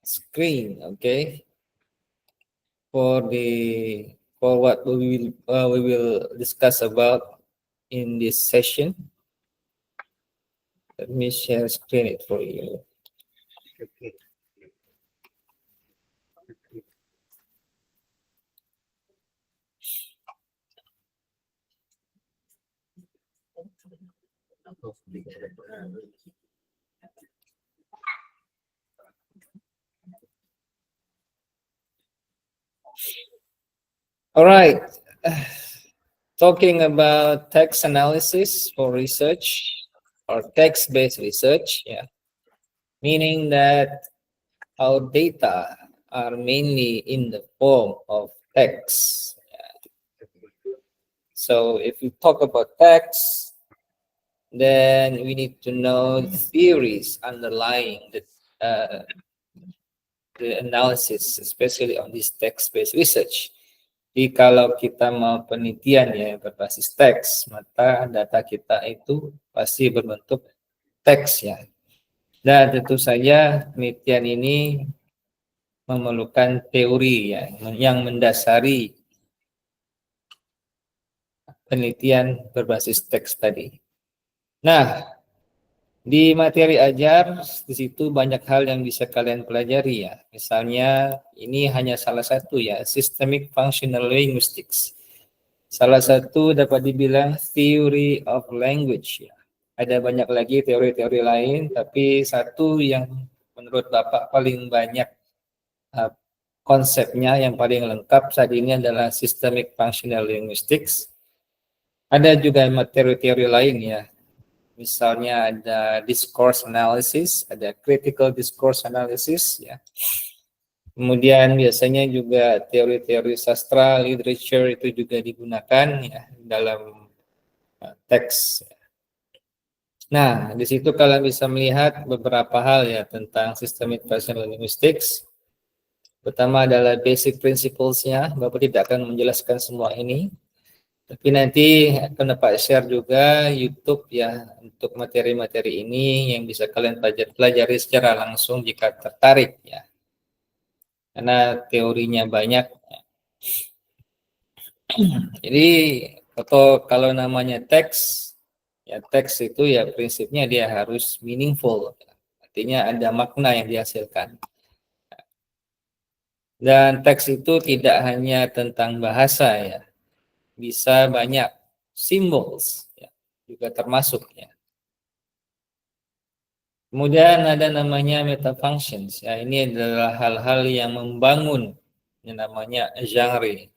screen, okay, for what we will discuss about in this session. Let me share screen it for you. Okay. All right. Talking about text analysis for research or text-based research, yeah, meaning that our data are mainly in the form of text. So if we talk about text, then we need to know theories underlying the analysis, especially on this text-based research. Jadi kalau kita mau penelitian ya berbasis teks, maka data kita itu pasti berbentuk teks ya. Dan tentu saja penelitian ini memerlukan teori ya yang mendasari penelitian berbasis teks tadi. Nah, di materi ajar di situ banyak hal yang bisa kalian pelajari ya. Misalnya ini hanya salah satu ya, Systemic Functional Linguistics. Salah satu dapat dibilang Theory of Language ya. Ada banyak lagi teori-teori lain, tapi satu yang menurut Bapak paling banyak konsepnya yang paling lengkap saat ini adalah Systemic Functional Linguistics. Ada juga materi-teori lain ya. Misalnya ada discourse analysis, ada critical discourse analysis ya. Kemudian biasanya juga teori-teori sastra, literature itu juga digunakan ya dalam teks. Nah, di situ kalian bisa melihat beberapa hal ya tentang systemic functional linguistics. Pertama adalah basic principles-nya. Bapak tidak akan menjelaskan semua ini. Tapi nanti akan dapat share juga YouTube ya untuk materi-materi ini yang bisa kalian pelajari secara langsung jika tertarik ya. Karena teorinya banyak. Jadi kalau namanya teks, ya teks itu ya prinsipnya dia harus meaningful. Artinya ada makna yang dihasilkan. Dan teks itu tidak hanya tentang bahasa ya. Bisa banyak symbols ya, juga termasuk ya. Kemudian ada namanya metafunctions ya, ini adalah hal-hal yang membangun yang namanya genre.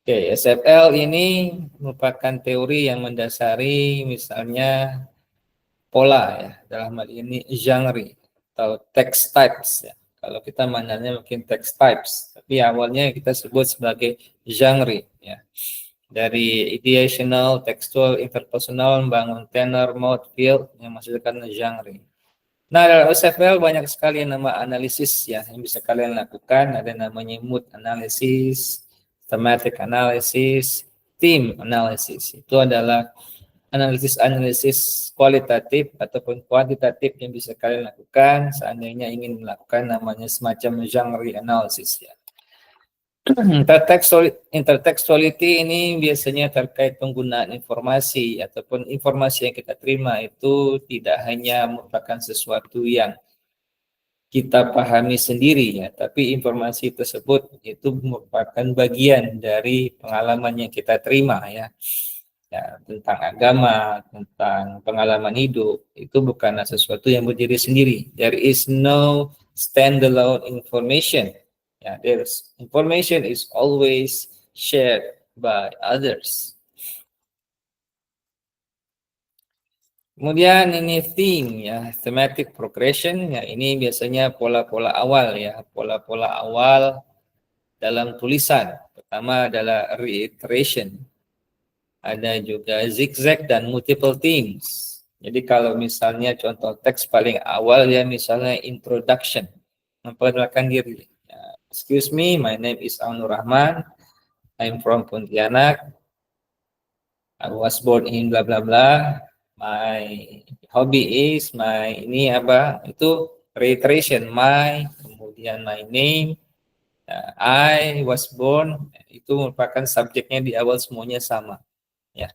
Oke, SFL ini merupakan teori yang mendasari misalnya pola ya, dalam hal ini genre atau text types ya. Kalau kita mananya mungkin text types, tapi awalnya kita sebut sebagai genre ya. Dari ideational, textual, interpersonal, membangun tenor, mode, feel, yang menghasilkan genre. Nah, dalam SFL banyak sekali nama analisis ya yang bisa kalian lakukan. Ada namanya mood analysis, thematic analysis, theme analysis. Itu adalah analisis kualitatif ataupun kuantitatif yang bisa kalian lakukan seandainya ingin melakukan namanya semacam genre analysis ya. Intertextuality ini biasanya terkait penggunaan informasi ataupun informasi yang kita terima itu tidak hanya merupakan sesuatu yang kita pahami sendiri ya, tapi informasi tersebut itu merupakan bagian dari pengalaman yang kita terima ya. Ya, tentang agama, tentang pengalaman hidup, itu bukanlah sesuatu yang berdiri sendiri. There is no standalone information. Ya, there's information is always shared by others. Kemudian ini theme ya, thematic progression ya, ini biasanya pola-pola awal ya, pola-pola awal dalam tulisan. Pertama adalah reiteration. Ada juga zigzag dan multiple themes. Jadi kalau misalnya contoh teks paling awal ya misalnya introduction, memperkenalkan diri. Excuse me, my name is Aunur Rahman. I'm from Pontianak. I was born in bla bla bla. My hobby is ini apa? Itu reiteration my, kemudian my name, I was born, itu merupakan subjeknya di awal semuanya sama. Ya.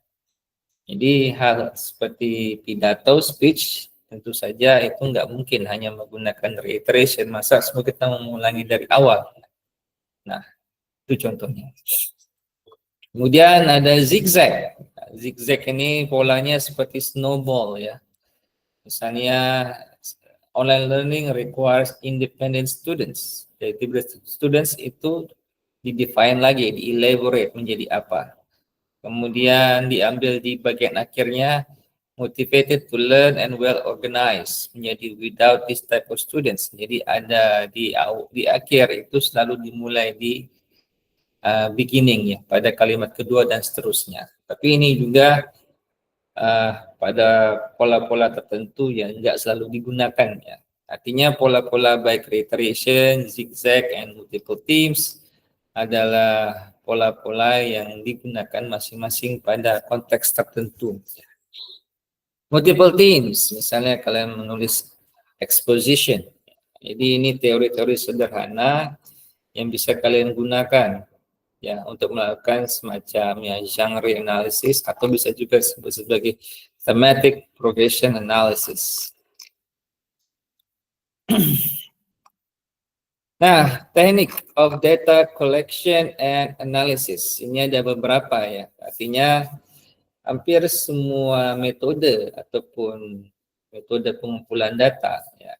Jadi hal seperti pidato, speech, tentu saja itu nggak mungkin hanya menggunakan reiteration. Masa semua kita mengulangi dari awal. Nah, itu contohnya. Kemudian ada zigzag. Zigzag ini polanya seperti snowball ya. Misalnya online learning requires independent students. Jadi students itu didefine lagi, di-elaborate menjadi apa. Kemudian diambil di bagian akhirnya, motivated to learn and well organized, menjadi without this type of students. Jadi ada di akhir itu selalu dimulai di beginning ya, pada kalimat kedua dan seterusnya. Tapi ini juga pada pola-pola tertentu yang tidak selalu digunakan ya. Artinya pola-pola baik reiteration, zigzag, and multiple themes adalah pola-pola yang digunakan masing-masing pada konteks tertentu. Multiple themes, misalnya kalian menulis exposition. Jadi ini teori-teori sederhana yang bisa kalian gunakan ya untuk melakukan semacam ya genre analysis atau bisa juga disebut sebagai thematic progression analysis. Nah, teknik of data collection and analysis ini ada beberapa ya. Artinya hampir semua metode ataupun metode pengumpulan data ya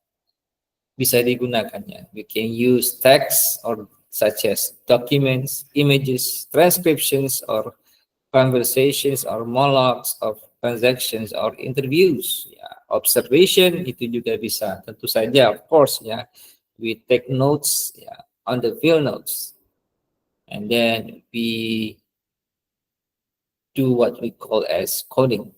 bisa digunakannya. We can use text or such as documents, images, transcriptions, or conversations, or monologues of transactions, or interviews. Ya, observation itu juga bisa. Tentu saja, of course, ya, we take notes ya, on the field notes, and then we do what we call as coding.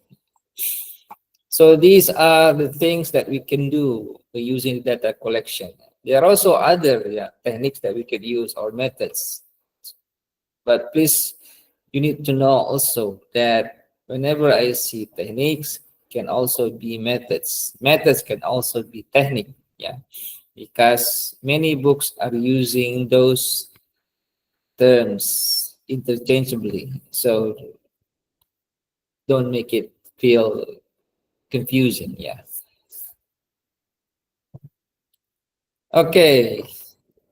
So these are the things that we can do using data collection. There are also other techniques that we could use or methods. But please, you need to know also that whenever I see techniques, can also be methods. Methods can also be technique, yeah, because many books are using those terms interchangeably. So don't make it feel confusing, yeah. Okay,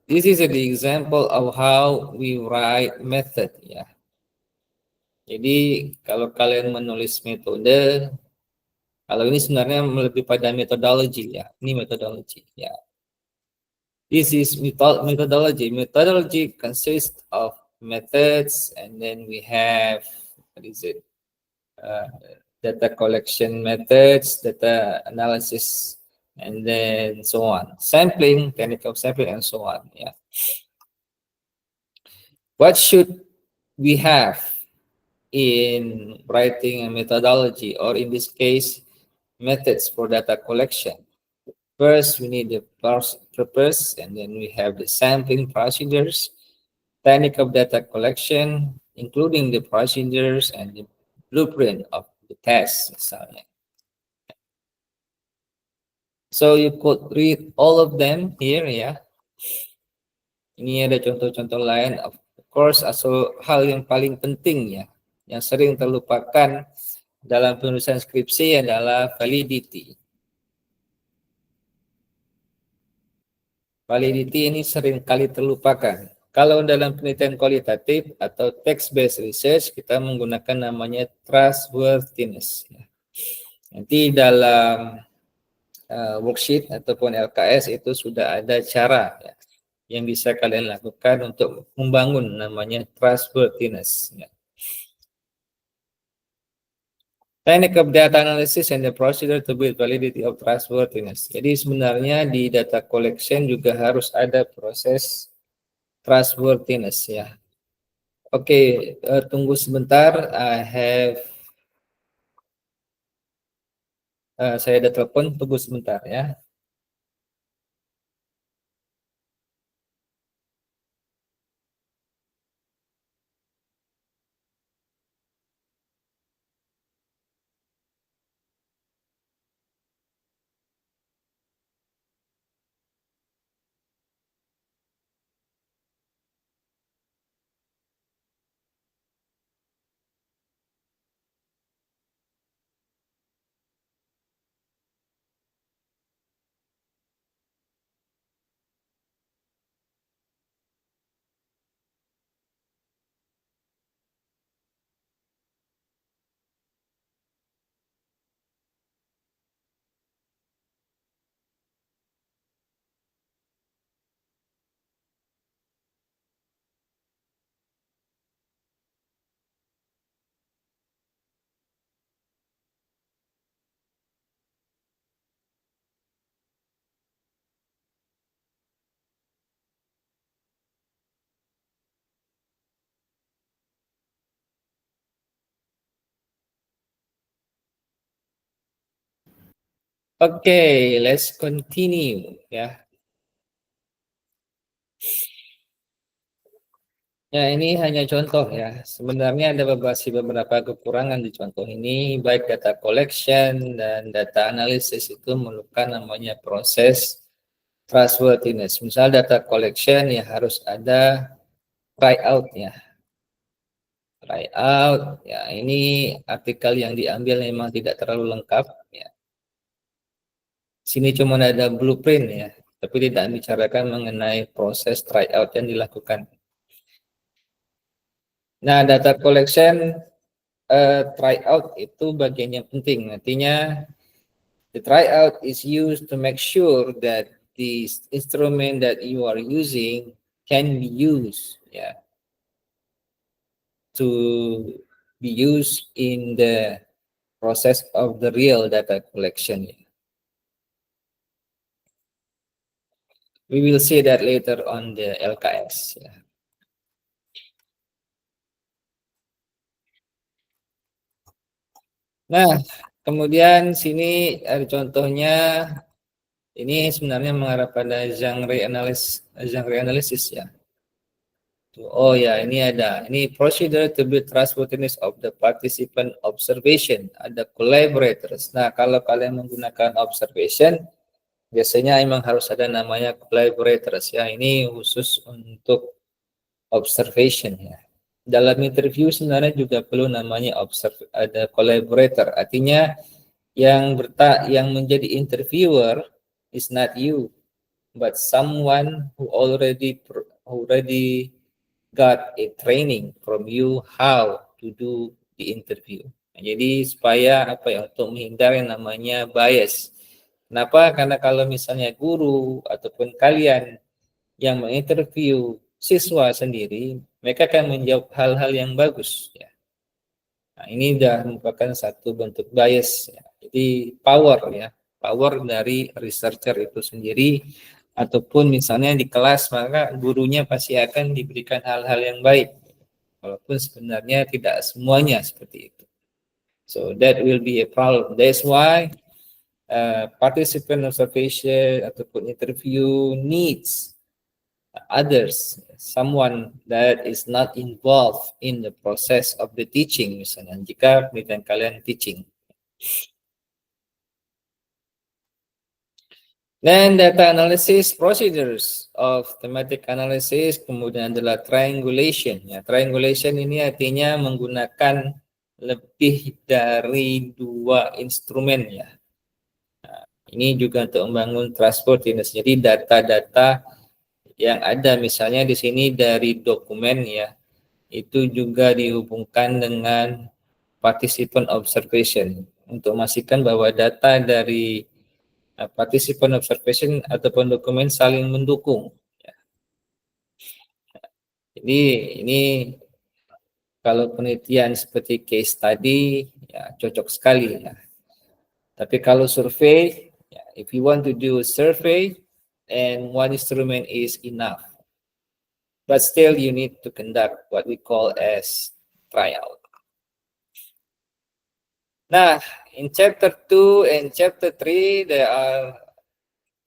this is the example of how we write method, ya. Jadi kalau kalian menulis metode, kalau ini sebenarnya lebih pada methodology ya. Ini methodology ya. This is methodology. Methodology consists of methods, and then we have what is it? Data collection methods, data analysis, and then so on. Sampling, technical sampling, and so on. Yeah. What should we have in writing a methodology, or in this case, methods for data collection? First, we need the purpose, and then we have the sampling procedures, technique of data collection, including the procedures and the blueprint of the test, misalnya. So you could read all of them here ya. Ini ada contoh-contoh lain. Of course, hal yang paling penting ya, yang sering terlupakan dalam penulisan skripsi adalah validity. Validity ini sering kali terlupakan. Kalau dalam penelitian kualitatif atau text-based research, kita menggunakan namanya trustworthiness. Nanti dalam worksheet ataupun LKS itu sudah ada cara ya, yang bisa kalian lakukan untuk membangun namanya trustworthiness. Ya. Technique of data analysis and the procedure to build validity of trustworthiness. Jadi sebenarnya di data collection juga harus ada proses trustworthiness ya. Oke, tunggu sebentar. Saya ada telepon, tunggu sebentar ya. Okay, let's continue ya. Ya, ini hanya contoh ya. Sebenarnya ada beberapa kekurangan di contoh ini, baik data collection dan data analysis itu memerlukan namanya proses trustworthiness. Misal data collection ya harus ada tryout ya. Tryout ya, ini artikel yang diambil memang tidak terlalu lengkap ya. Sini cuma ada blueprint ya, tapi tidak bicarakan mengenai proses tryout yang dilakukan. Nah, data collection tryout itu bagian yang penting. Artinya, the tryout is used to make sure that the instrument that you are using can be used, yeah, to be used in the process of the real data collection. We will see that later on the LKS. Yeah. Nah, kemudian sini ada contohnya. Ini sebenarnya mengarah pada genre analysis ya. Oh ya, ini ada. Ini procedure to build trustworthiness of the participant observation. Ada collaborators. Nah, kalau kalian menggunakan observation, biasanya emang harus ada namanya collaborators ya. Ini khusus untuk observation ya. Dalam interview sebenarnya juga perlu namanya ada collaborator. Artinya yang menjadi interviewer is not you, but someone who already got a training from you how to do the interview. Nah, jadi supaya apa ya, untuk menghindari yang namanya bias. Kenapa? Karena kalau misalnya guru ataupun kalian yang menginterview siswa sendiri, mereka akan menjawab hal-hal yang bagus. Ya. Nah, ini sudah merupakan satu bentuk bias. Ya. Jadi power dari researcher itu sendiri, ataupun misalnya di kelas maka gurunya pasti akan diberikan hal-hal yang baik, walaupun sebenarnya tidak semuanya seperti itu. So that will be a problem. That's why participant observation ataupun interview needs others, someone that is not involved in the process of the teaching, misalnya jika penelitian kalian teaching. Then data analysis procedures of thematic analysis, kemudian adalah triangulation. Ya, triangulation ini artinya menggunakan lebih dari 2 instrumen ya. Nah, ini juga untuk membangun trustworthiness. Jadi data-data yang ada misalnya di sini dari dokumen ya, itu juga dihubungkan dengan participant observation untuk memastikan bahwa data dari participant observation ataupun dokumen saling mendukung. Jadi ini kalau penelitian seperti case study ya cocok sekali ya. Tapi kalau survei, ya, if you want to do a survey, and one instrument is enough. But still you need to conduct what we call as tryout. Nah, in chapter 2 and chapter 3 there are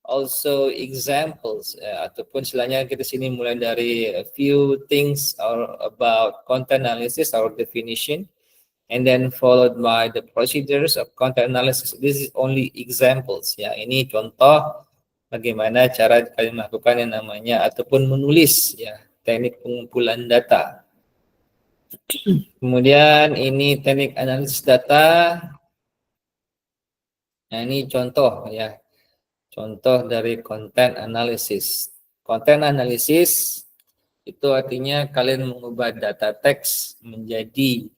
also examples ataupun istilahnya kita sini mulai dari a few things or about content analysis or definition, and then followed by the procedures of content analysis. This is only examples ya. Ini contoh bagaimana cara kalian melakukan yang namanya ataupun menulis ya, teknik pengumpulan data. Kemudian ini teknik analisis data. Nah, ini contoh ya. Contoh dari content analysis. Content analysis itu artinya kalian mengubah data teks menjadi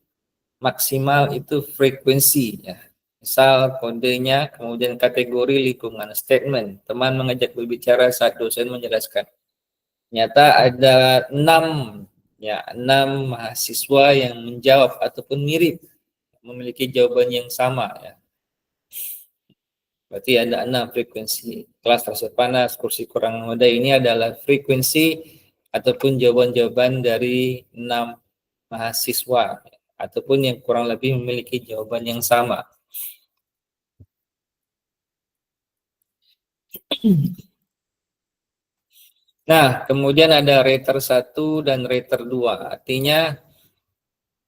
maksimal itu frekuensi ya. Misal kodenya, kemudian kategori lingkungan statement. Teman mengajak berbicara saat dosen menjelaskan. Ternyata ada 6 mahasiswa yang menjawab ataupun mirip, memiliki jawaban yang sama ya. Berarti ada 6 frekuensi. Kelas terasa panas, kursi kurang memadai, ini adalah frekuensi ataupun jawaban-jawaban dari 6 mahasiswa ataupun yang kurang lebih memiliki jawaban yang sama. Nah, kemudian ada rater 1 dan rater 2. Artinya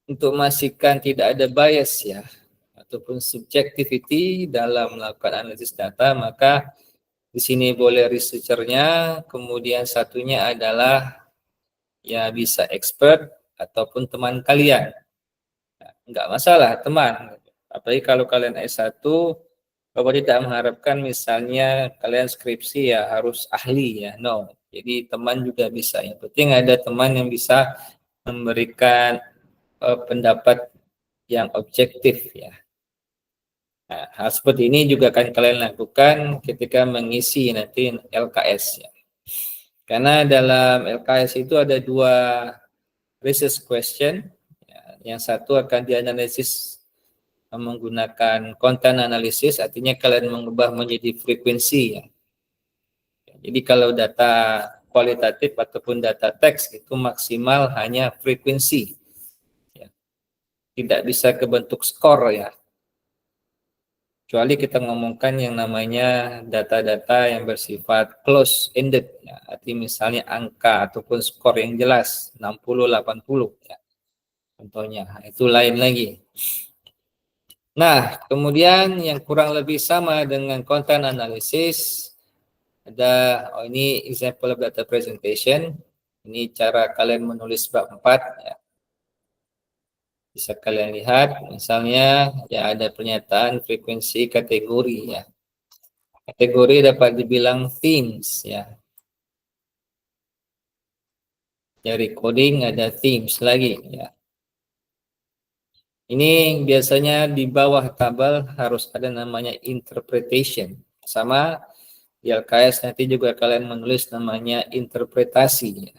untuk memastikan tidak ada bias ya ataupun subjectivity dalam melakukan analisis data, maka di sini boleh researchernya, kemudian satunya adalah ya bisa expert ataupun teman kalian. Enggak masalah, teman. Apalagi kalau kalian S1, Bapak tidak mengharapkan misalnya kalian skripsi ya harus ahli ya, no. Jadi teman juga bisa. Yang penting ada teman yang bisa memberikan pendapat yang objektif ya. Nah, hal seperti ini juga akan kalian lakukan ketika mengisi nanti LKS ya. Karena dalam LKS itu ada dua research question. Ya, yang satu akan dianalisis menggunakan content analysis, artinya kalian mengubah menjadi frekuensi ya. Jadi kalau data kualitatif ataupun data teks itu maksimal hanya frekuensi, ya. Tidak bisa ke bentuk skor ya. Kecuali kita ngomongkan yang namanya data-data yang bersifat close-ended, ya. Arti misalnya angka ataupun skor yang jelas, 60, 80 ya. Contohnya, itu lain lagi. Nah, kemudian yang kurang lebih sama dengan content analysis, ada, ini example of data presentation. Ini cara kalian menulis bab 4. Ya. Bisa kalian lihat, misalnya ya ada pernyataan frekuensi kategori ya. Kategori dapat dibilang themes ya. Dari coding ada themes lagi ya. Ini biasanya di bawah tabel harus ada namanya interpretation. Sama di LKS nanti juga kalian menulis namanya interpretasi.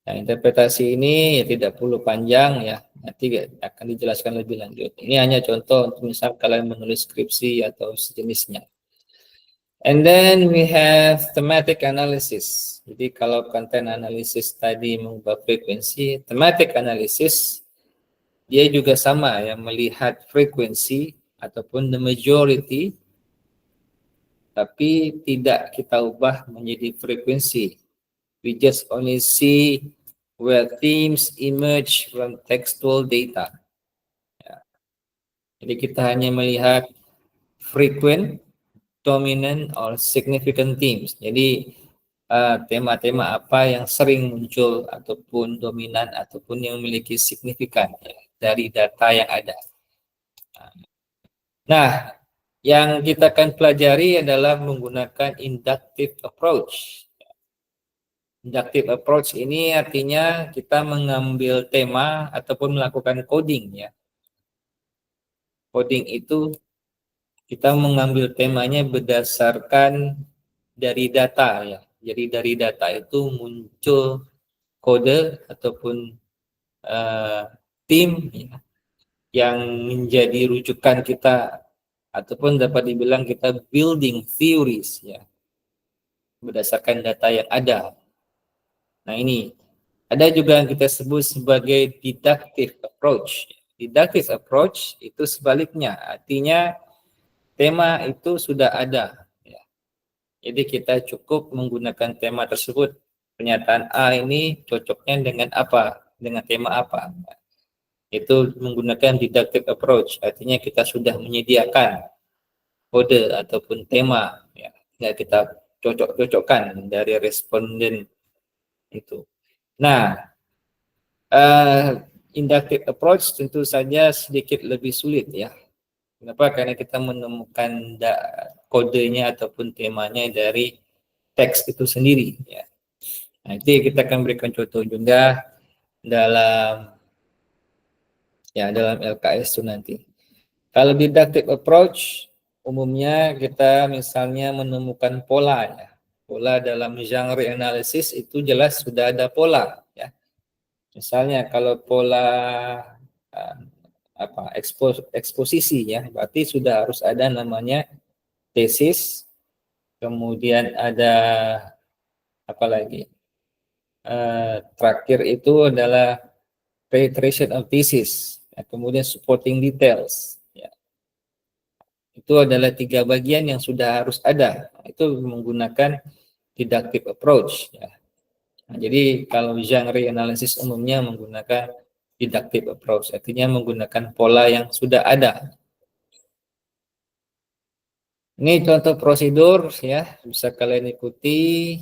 Nah, interpretasi ini ya tidak perlu panjang ya, nanti akan dijelaskan lebih lanjut. Ini hanya contoh untuk misal kalian menulis skripsi atau sejenisnya. And then we have thematic analysis. Jadi kalau content analysis tadi mengubah frekuensi, thematic analysis dia juga sama ya, melihat frekuensi ataupun the majority, tapi tidak kita ubah menjadi frekuensi. We just only see where themes emerge from textual data. Ya. Jadi kita hanya melihat frequent, dominant, or significant themes. Jadi tema-tema apa yang sering muncul ataupun dominan ataupun yang memiliki signifikan ya, dari data yang ada. Nah, yang kita akan pelajari adalah menggunakan inductive approach. Inductive approach ini artinya kita mengambil tema ataupun melakukan coding ya. Coding itu kita mengambil temanya berdasarkan dari data ya. Jadi dari data itu muncul kode ataupun tim ya, yang menjadi rujukan kita ataupun dapat dibilang kita building theories ya berdasarkan data yang ada. Nah ini ada juga yang kita sebut sebagai deductive approach. Deductive approach itu sebaliknya, artinya tema itu sudah ada. Ya. Jadi kita cukup menggunakan tema tersebut. Pernyataan A ini cocoknya dengan apa? Dengan tema apa? Itu menggunakan deductive approach, artinya kita sudah menyediakan kode ataupun tema, ya, tinggal kita cocok-cocokkan dari responden itu. Nah, inductive approach tentu saja sedikit lebih sulit ya. Kenapa? Karena kita menemukan kodenya ataupun temanya dari teks itu sendiri. Ya. Nanti kita akan berikan contoh juga dalam dalam LKS itu nanti. Kalau deductive approach, umumnya kita misalnya menemukan pola ya. Pola dalam genre analysis itu jelas sudah ada pola ya. Misalnya kalau pola uh, eksposisi ya, berarti sudah harus ada namanya tesis, kemudian ada apa lagi? Terakhir itu adalah reiteration of thesis, kemudian supporting details. Ya. Itu adalah 3 bagian yang sudah harus ada. Itu menggunakan deductive approach. Ya. Nah, jadi kalau genre analysis umumnya menggunakan deductive approach, artinya menggunakan pola yang sudah ada. Ini contoh prosedur ya, bisa kalian ikuti.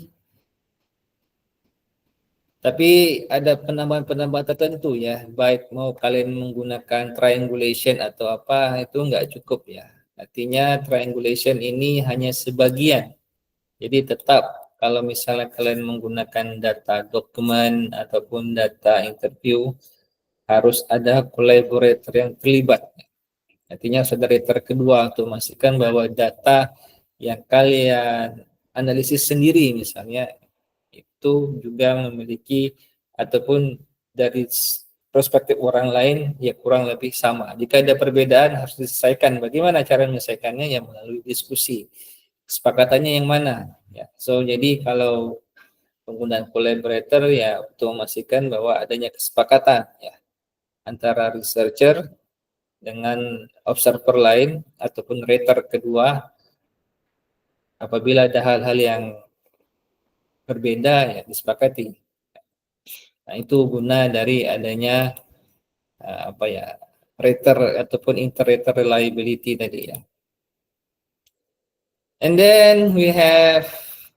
Tapi ada penambahan-penambahan tertentu ya, baik mau kalian menggunakan triangulation atau apa, itu nggak cukup ya. Artinya triangulation ini hanya sebagian. Jadi tetap kalau misalnya kalian menggunakan data dokumen ataupun data interview, harus ada collaborator yang terlibat. Artinya saudara kedua untuk memastikan bahwa data yang kalian analisis sendiri misalnya itu juga memiliki ataupun dari perspektif orang lain ya kurang lebih sama. Jika ada perbedaan harus diselesaikan. Bagaimana cara menyelesaikannya? Ya melalui diskusi. Kesepakatannya yang mana? Ya. So jadi kalau penggunaan collaborator ya untuk memastikan bahwa adanya kesepakatan ya antara researcher dengan observer lain ataupun rater kedua apabila ada hal-hal yang berbeda ya disepakati. Nah, itu guna dari adanya apa ya rater ataupun inter-rater reliability tadi ya. And then we have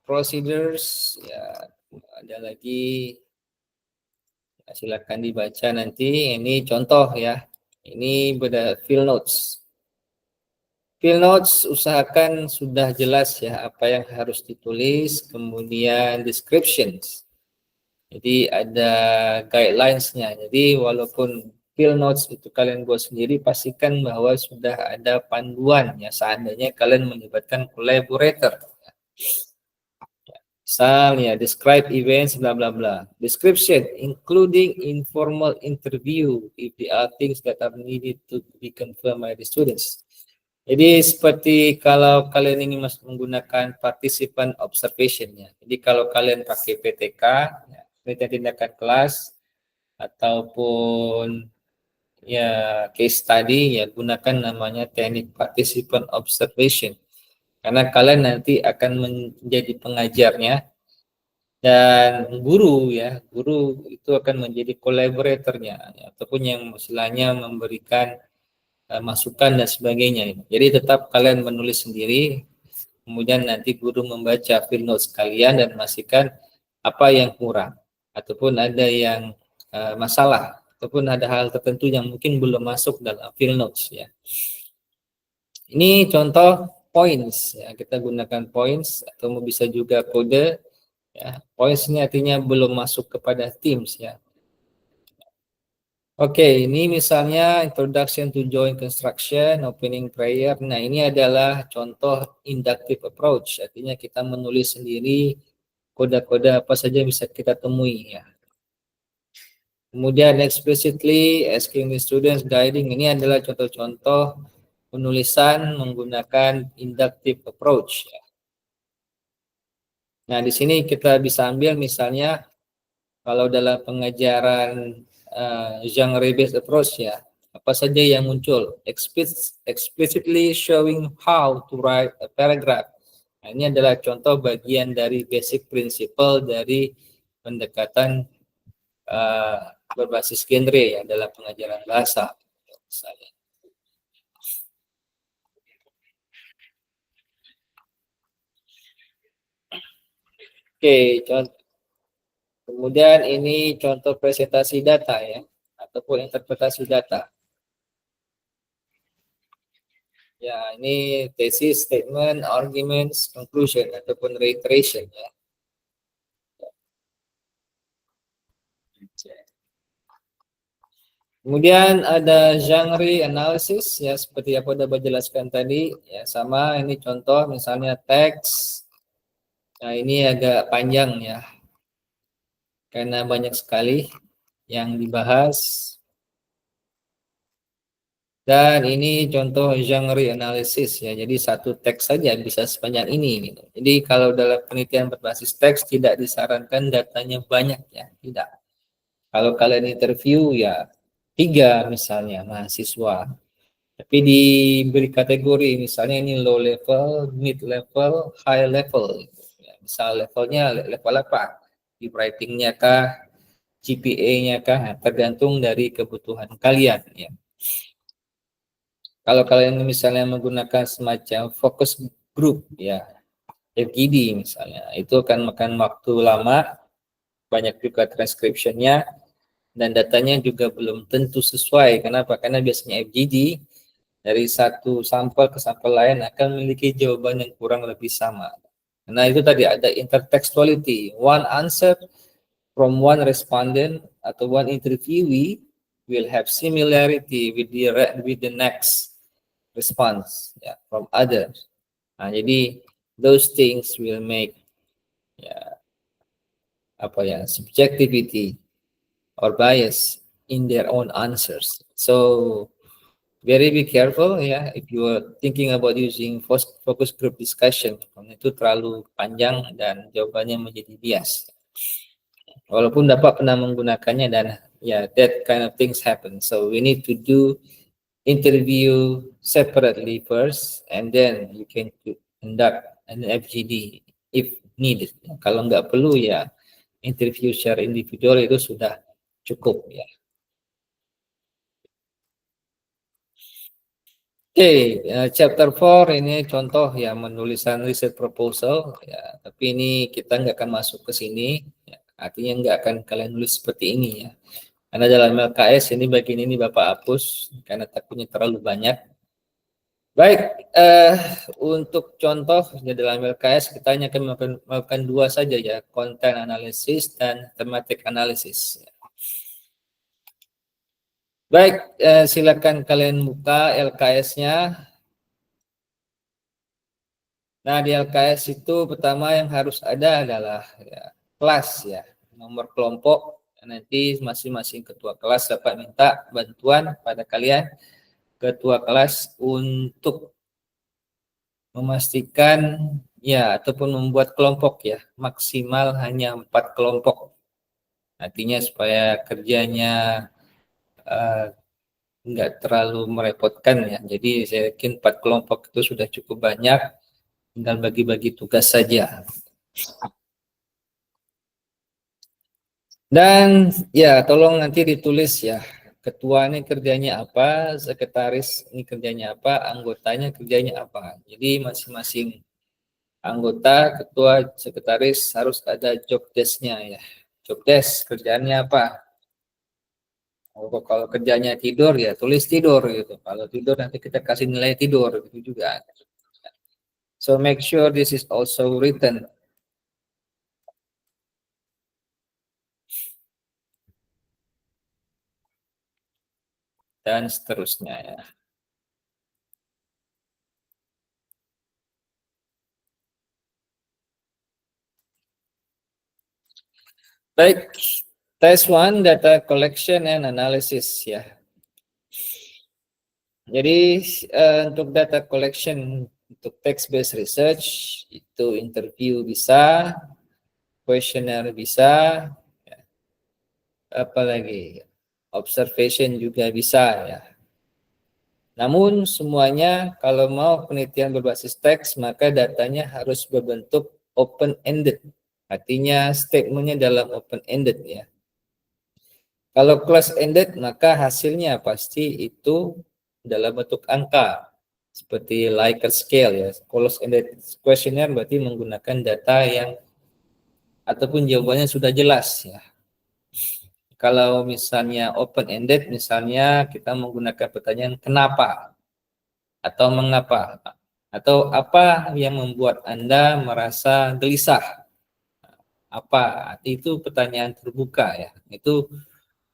procedures ya, ada lagi ya, silakan dibaca nanti. Ini contoh ya. Ini beda field notes. Field notes usahakan sudah jelas ya apa yang harus ditulis, kemudian descriptions. Jadi ada guidelines-nya. Jadi walaupun field notes itu kalian buat sendiri, pastikan bahwa sudah ada panduan ya seandainya kalian melibatkan collaborator. Misalnya, describe events, bla bla bla. Description, including informal interview if there are things that are needed to be confirmed by the students. Jadi seperti kalau kalian ingin menggunakan participant observation ya. Jadi kalau kalian pakai PTK, ya, penelitian tindakan kelas ataupun ya case study ya gunakan namanya teknik participant observation. Karena kalian nanti akan menjadi pengajarnya dan guru ya, guru itu akan menjadi kolaboratornya ya, ataupun yang istilahnya memberikan masukan dan sebagainya. Jadi tetap kalian menulis sendiri, kemudian nanti guru membaca field notes kalian dan memastikan apa yang kurang ataupun ada yang masalah ataupun ada hal tertentu yang mungkin belum masuk dalam field notes ya. Ini contoh points ya, kita gunakan points atau bisa juga kode ya. Points ini artinya belum masuk kepada teams ya. Oke, ini misalnya introduction to joint construction, opening prayer. Nah, ini adalah contoh inductive approach. Artinya kita menulis sendiri kode-kode apa saja bisa kita temui ya. Kemudian explicitly asking the students guiding. Ini adalah contoh-contoh penulisan menggunakan inductive approach ya. Nah, di sini kita bisa ambil misalnya kalau dalam pengajaran genre based approach ya, apa saja yang muncul? Explicitly showing how to write a paragraph. Nah, ini adalah contoh bagian dari basic principle dari pendekatan berbasis genre ya dalam pengajaran bahasa. Misalnya. Oke, contoh. Kemudian ini contoh presentasi data ya, ataupun interpretasi data. Ya, ini thesis, statement, arguments, conclusion, ataupun reiteration ya. Kemudian ada genre analysis ya, seperti apa udah jelaskan tadi ya, sama ini contoh misalnya teks. Nah, ini agak panjang ya, karena banyak sekali yang dibahas. Dan ini contoh genre analysis ya. Jadi satu teks saja bisa sepanjang ini gitu. Jadi kalau dalam penelitian berbasis teks tidak disarankan datanya banyak ya, tidak. Kalau kalian interview ya 3 misalnya mahasiswa, tapi diberi kategori misalnya ini low level, mid level, high level. Ya, misal levelnya level apa? Di writing-nya kah, GPA-nya kah, nah, tergantung dari kebutuhan kalian ya. Kalau kalian misalnya menggunakan semacam focus group ya, FGD misalnya, itu akan makan waktu lama, banyak juga transcription-nya, dan datanya juga belum tentu sesuai. Kenapa? Karena biasanya FGD dari satu sampel ke sampel lain akan memiliki jawaban yang kurang lebih sama. Nah itu tadi ada intertextuality. One answer from one respondent atau one interviewee will have similarity with the next response ya, from others. Nah, jadi those things will make ya, apa ya subjectivity or bias in their own answers. So very be careful ya if you are thinking about using focus group discussion, itu terlalu panjang dan jawabannya menjadi bias. Walaupun dapat pernah menggunakannya dan ya that kind of things happen. So we need to do interview separately first and then you can conduct an FGD if needed. Kalau nggak perlu ya interview secara individual itu sudah cukup ya. Oke, chapter 4 ini contoh ya menulisan riset proposal ya, tapi ini kita nggak akan masuk ke sini, ya, artinya nggak akan kalian nulis seperti ini ya. Karena dalam LKS ini bagian ini Bapak hapus karena takutnya terlalu banyak. Baik, untuk contoh di dalam LKS kita hanya akan melakukan 2 saja ya, content analysis dan thematic analysis. Baik, silakan kalian buka LKS-nya. Nah, di LKS itu pertama yang harus ada adalah ya, kelas ya, nomor kelompok. Nanti masing-masing ketua kelas dapat minta bantuan pada kalian ketua kelas untuk memastikan ya ataupun membuat kelompok ya maksimal hanya 4 kelompok. Artinya supaya kerjanya enggak terlalu merepotkan ya. Jadi saya yakin 4 kelompok itu sudah cukup banyak, tinggal bagi-bagi tugas saja. Dan ya tolong nanti ditulis ya, ketua ini kerjanya apa, sekretaris ini kerjanya apa, anggotanya kerjanya apa. Jadi masing-masing anggota, ketua, sekretaris harus ada job desk-nya ya. Job desk kerjaannya apa? Kalau kerjanya tidur ya tulis tidur gitu. Kalau tidur nanti kita kasih nilai tidur gitu juga. So make sure this is also written. Dan seterusnya ya. Baik, test 1 data collection and analysis ya. Jadi untuk data collection untuk text based research itu interview bisa, questionnaire bisa, apalagi observation juga bisa ya. Namun semuanya kalau mau penelitian berbasis teks maka datanya harus berbentuk open ended. Artinya statementnya dalam open ended ya. Kalau close ended maka hasilnya pasti itu dalam bentuk angka seperti Likert scale ya. Close ended questionnaire berarti menggunakan data yang ataupun jawabannya sudah jelas ya. Kalau misalnya open ended misalnya kita menggunakan pertanyaan kenapa atau mengapa atau apa yang membuat Anda merasa gelisah. Apa? Itu pertanyaan terbuka ya. Itu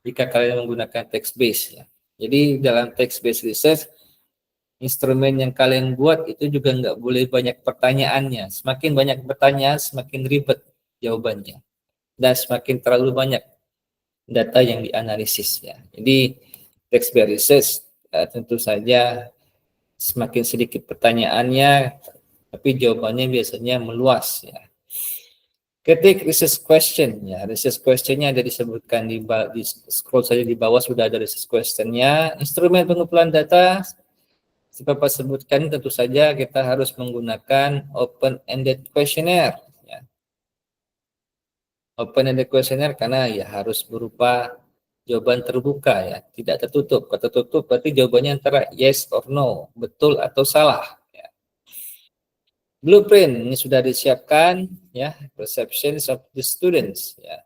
jika kalian menggunakan text based ya. Jadi dalam text based research instrumen yang kalian buat itu juga nggak boleh banyak pertanyaannya. Semakin banyak pertanyaan, semakin ribet jawabannya. Dan semakin terlalu banyak data yang dianalisis ya. Jadi text based research tentu saja semakin sedikit pertanyaannya, tapi jawabannya biasanya meluas ya. Ketik research question, ya research questionnya ada disebutkan di scroll saja di bawah sudah ada research questionnya. Instrumen pengumpulan data seperti Bapak sebutkan tentu saja kita harus menggunakan open-ended questionnaire. Ya. Open-ended questionnaire karena ya harus berupa jawaban terbuka ya, tidak tertutup. Kalau tertutup berarti jawabannya antara yes or no, betul atau salah. Ya. Blueprint ini sudah disiapkan ya, perceptions of the students ya.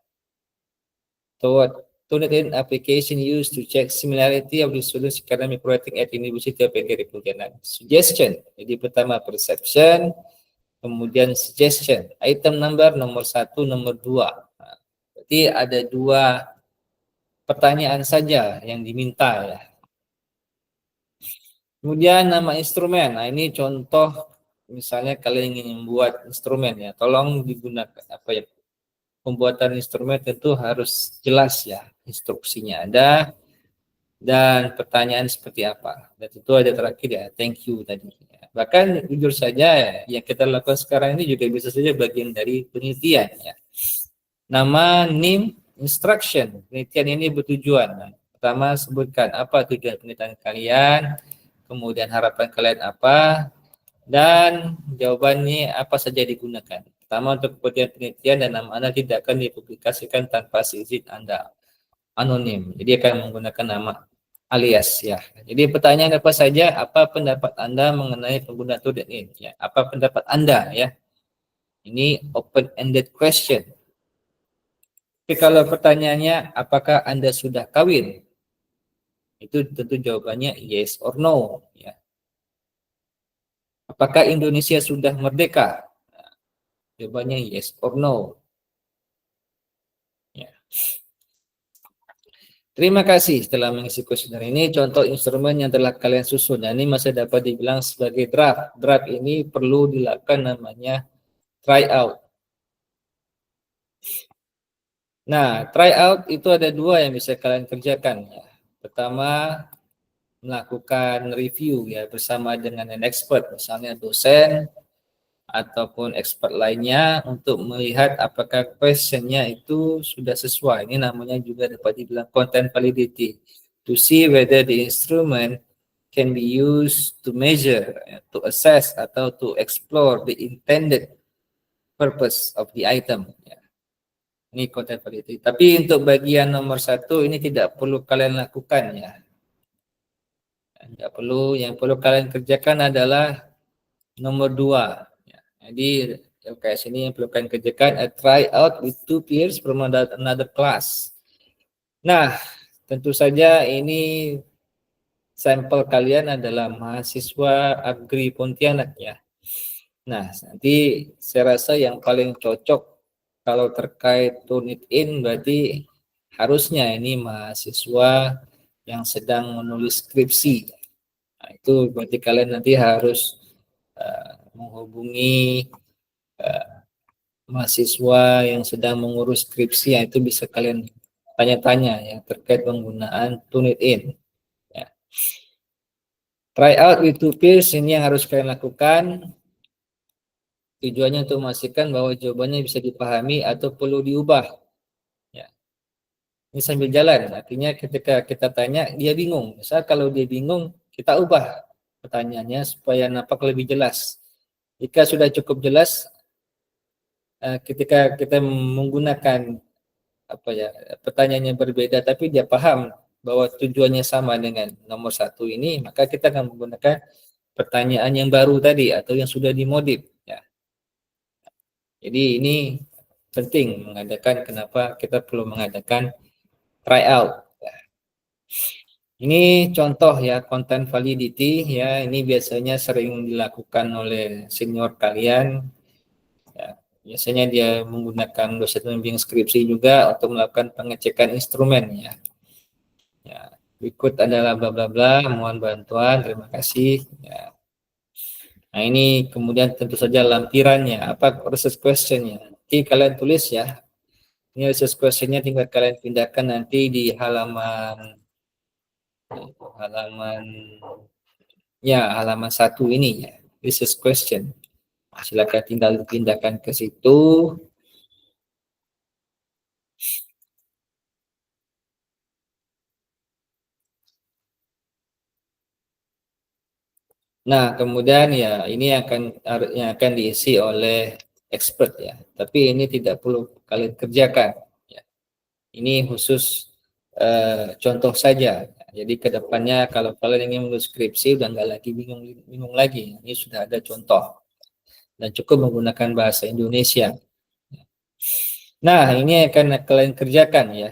Toward Turnitin application used to check similarity of the students academic writing at University of Pontianak. Suggestion. Jadi pertama perception, kemudian suggestion. Item number nomor 1, nomor 2. Berarti ada 2 pertanyaan saja yang diminta ya. Kemudian nama instrumen. Nah, ini contoh misalnya kalian ingin membuat instrumen ya. Tolong digunakan apa ya? Pembuatan instrumen tentu harus jelas ya. Instruksinya ada dan pertanyaan seperti apa. Dan itu ada terakhir ya, thank you tadi. Bahkan jujur saja ya, yang kita lakukan sekarang ini juga bisa saja bagian dari penelitian ya. Nama, name, instruction. Penelitian ini bertujuan. Nah, pertama sebutkan apa tujuan penelitian kalian, kemudian harapan kalian apa, dan jawabannya apa saja digunakan. Pertama untuk kepentingan penelitian dan nama Anda tidak akan dipublikasikan tanpa izin Anda. Anonim. Jadi akan menggunakan nama alias ya. Jadi pertanyaan apa saja, apa pendapat Anda mengenai pengguna tool ini? Ya, apa pendapat Anda ya? Ini open ended question. Tapi kalau pertanyaannya apakah Anda sudah kawin? Itu tentu jawabannya yes or no ya. Apakah Indonesia sudah merdeka? Jawabannya yes or no. Ya. Terima kasih telah mengisi kuesioner ini. Contoh instrumen yang telah kalian susun. Nah, ini masih dapat dibilang sebagai draft. Draft ini perlu dilakukan namanya try out. Nah, try out itu ada 2 yang bisa kalian kerjakan. Ya. Pertama, melakukan review ya bersama dengan an expert, misalnya dosen ataupun expert lainnya untuk melihat apakah questionnya itu sudah sesuai. Ini namanya juga dapat dibilang content validity. To see whether the instrument can be used to measure, to assess, atau to explore the intended purpose of the item. Ini content validity. Tapi untuk bagian nomor 1 ini tidak perlu kalian lakukan ya. Tidak perlu. Yang perlu kalian kerjakan adalah nomor 2. Jadi LKS ini yang perlu kalian kerjakan try out with 2 peers from another class. Nah, tentu saja ini sampel kalian adalah mahasiswa Agri Pontianak ya. Nah, nanti saya rasa yang paling cocok kalau terkait Turnitin berarti harusnya ini mahasiswa yang sedang menulis skripsi. Nah, itu berarti kalian nanti harus menghubungi mahasiswa yang sedang mengurus skripsi, ya, itu bisa kalian tanya-tanya ya terkait penggunaan Turnitin. Ya. Try out with 2 peers ini yang harus kalian lakukan. Tujuannya untuk memastikan bahwa jawabannya bisa dipahami atau perlu diubah. Ya. Ini sambil jalan, artinya ketika kita tanya dia bingung. Misal kalau dia bingung, kita ubah pertanyaannya supaya nampak lebih jelas. Jika sudah cukup jelas, ketika kita menggunakan pertanyaannya berbeda, tapi dia paham bahwa tujuannya sama dengan nomor 1 ini, maka kita akan menggunakan pertanyaan yang baru tadi atau yang sudah dimodif. Ya. Jadi ini penting kenapa kita perlu mengadakan tryout. Ya. Ini contoh ya content validity ya, ini biasanya sering dilakukan oleh senior kalian. Ya, biasanya dia menggunakan dosen pembimbing skripsi juga untuk melakukan pengecekan instrumen ya. Ya, berikut adalah bla bla bla, mohon bantuan, terima kasih. Ya. Nah, ini kemudian tentu saja lampirannya, apa research questionnya. Nanti kalian tulis ya. Ini research questionnya tinggal kalian pindahkan nanti di halaman halaman 1 ini ya, research question. Silakan tinggal dipindahkan ke situ. Nah, kemudian ya ini yang akan diisi oleh expert ya. Tapi ini tidak perlu kalian kerjakan. Ya. Ini khusus contoh saja. Jadi kedepannya kalau kalian ingin menulis skripsi udah nggak lagi bingung lagi. Ini sudah ada contoh dan cukup menggunakan bahasa Indonesia. Nah, ini akan kalian kerjakan ya.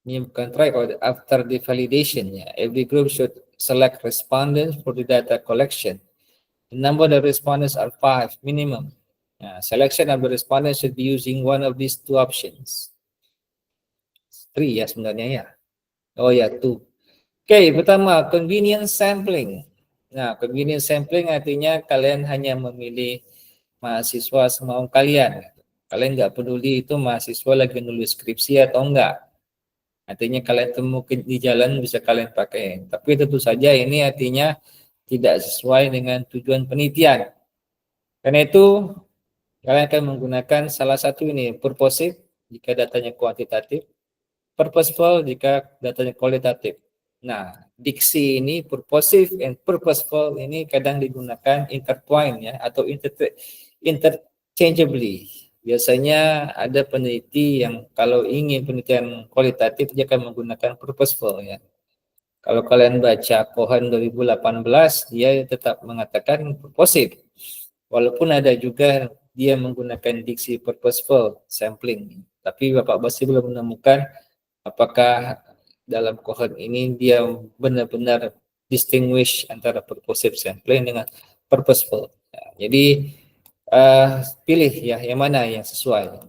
Ini bukan try kalau after the validation ya. Every group should select respondents for the data collection. The number of respondents are 5 minimum. Selection of the respondents should be using one of these two options. 3 ya sebenarnya ya. Oh ya, 2. Oke, pertama convenience sampling. Nah, convenience sampling artinya kalian hanya memilih mahasiswa semau kalian. Kalian nggak peduli itu mahasiswa lagi nulis skripsi atau enggak. Artinya kalian temukan di jalan bisa kalian pakai. Tapi tentu saja ini artinya tidak sesuai dengan tujuan penelitian. Karena itu kalian akan menggunakan salah satu ini, purposive jika datanya kuantitatif, purposeful jika datanya kualitatif. Nah, diksi ini purposive and purposeful ini kadang digunakan intertwine ya atau interchangeably. Biasanya ada peneliti yang kalau ingin penelitian kualitatif dia akan menggunakan purposeful ya. Kalau kalian baca Cohen 2018 dia tetap mengatakan purposive. Walaupun ada juga dia menggunakan diksi purposeful sampling. Tapi Bapak masih belum menemukan apakah dalam Cohen ini dia benar-benar distinguish antara purposive sampling dengan purposeful. Jadi pilih ya yang mana yang sesuai.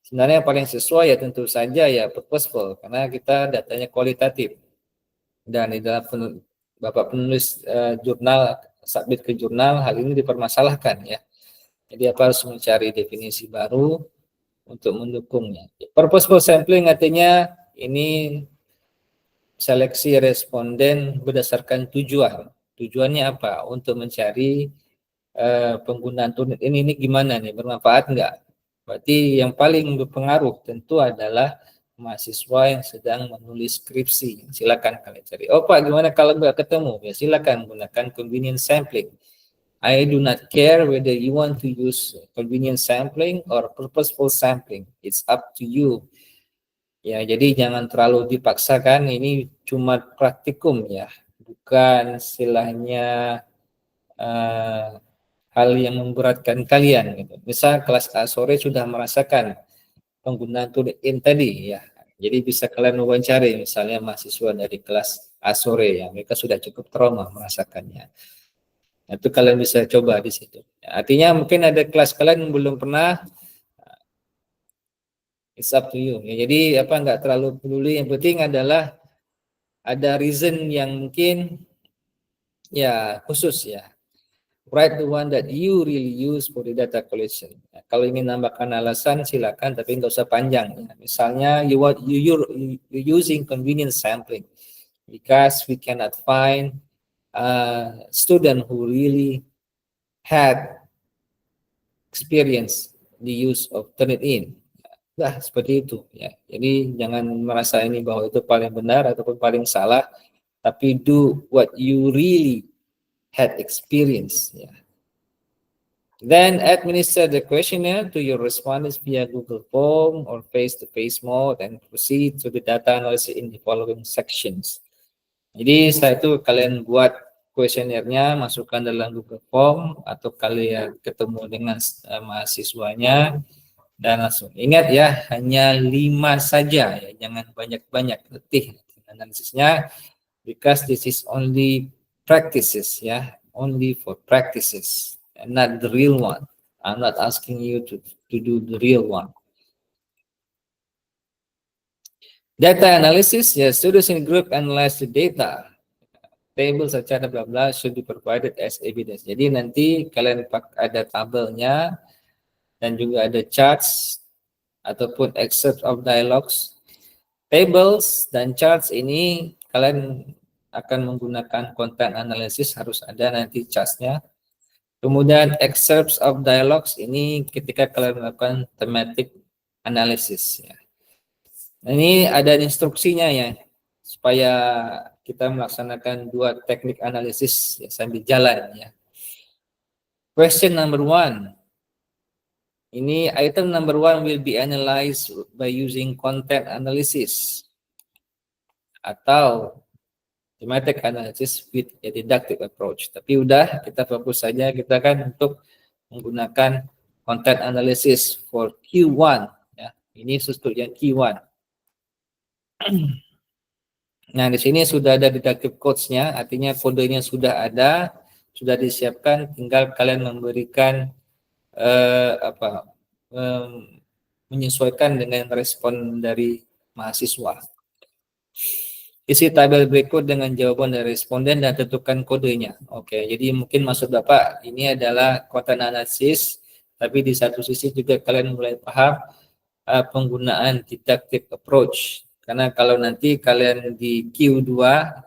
Sebenarnya yang paling sesuai ya tentu saja ya purposeful karena kita datanya kualitatif. Dan di dalam Bapak penulis jurnal submit ke jurnal hal ini dipermasalahkan ya. Jadi apa harus mencari definisi baru untuk mendukungnya. Purposeful sampling artinya ini seleksi responden berdasarkan tujuan. Tujuannya apa? Untuk mencari penggunaan Turnitin ini gimana nih, bermanfaat enggak? Berarti yang paling berpengaruh tentu adalah mahasiswa yang sedang menulis skripsi. Silakan kalian cari. Oh Pak, gimana kalau enggak ketemu? Ya silakan gunakan convenience sampling. I do not care whether you want to use convenience sampling or purposeful sampling. It's up to you. Ya, jadi jangan terlalu dipaksakan. Ini cuma praktikum ya, bukan istilahnya hal yang memberatkan kalian. Gitu. Misal kelas A sore sudah merasakan penggunaan TuneIn tadi ya. Jadi bisa kalian wawancari misalnya mahasiswa dari kelas A sore ya, mereka sudah cukup trauma merasakannya. Itu kalian bisa coba di situ. Artinya mungkin ada kelas kalian yang belum pernah, it's up to you. Ya, jadi apa nggak terlalu peduli. Yang penting adalah ada reason yang mungkin ya khusus ya. Write the one that you really use for the data collection. Ya, kalau ingin nambahkan alasan silakan, tapi nggak usah panjang. Ya. Misalnya you using convenience sampling because we cannot find a student who really had experience the use of Turnitin. Nah, seperti itu ya. Jadi jangan merasa ini bahwa itu paling benar ataupun paling salah, tapi do what you really had experience ya. Then administer the questionnaire to your respondents via Google Form or face-to-face mode and proceed to the data analysis in the following sections. Jadi setelah itu kalian buat kuesionernya, masukkan dalam Google Form atau kalian ketemu dengan mahasiswanya dan langsung. Ingat ya, hanya 5 saja ya, jangan banyak-banyak letih analisisnya because this is only practices ya, only for practices and not the real one. I'm not asking you to do the real one. Data analysis, ya, students in group analyze the data. Tables, etc. bla bla should be provided as evidence. Jadi nanti kalian ada tabelnya dan juga ada charts ataupun excerpt of dialogues. Tables dan charts ini kalian akan menggunakan content analysis, harus ada nanti chartsnya. Kemudian excerpts of dialogues ini ketika kalian melakukan thematic analysis ya. Nah, ini ada instruksinya ya supaya kita melaksanakan dua teknik analisis ya, sambil jalan ya. Question number 1. Ini item number 1 will be analyzed by using content analysis atau thematic analysis with a deductive approach. Tapi udah kita fokus saja kita kan untuk menggunakan content analysis for Q1 ya. Ini untuk yang Q1. Nah, di sini sudah ada deductive codes-nya, artinya kodenya sudah ada, sudah disiapkan, tinggal kalian memberikan menyesuaikan dengan respon dari mahasiswa. Isi tabel berikut dengan jawaban dari responden dan tentukan kodenya. Oke, jadi mungkin maksud Bapak ini adalah content analysis, tapi di satu sisi juga kalian mulai paham penggunaan deductive approach. Karena kalau nanti kalian di Q2,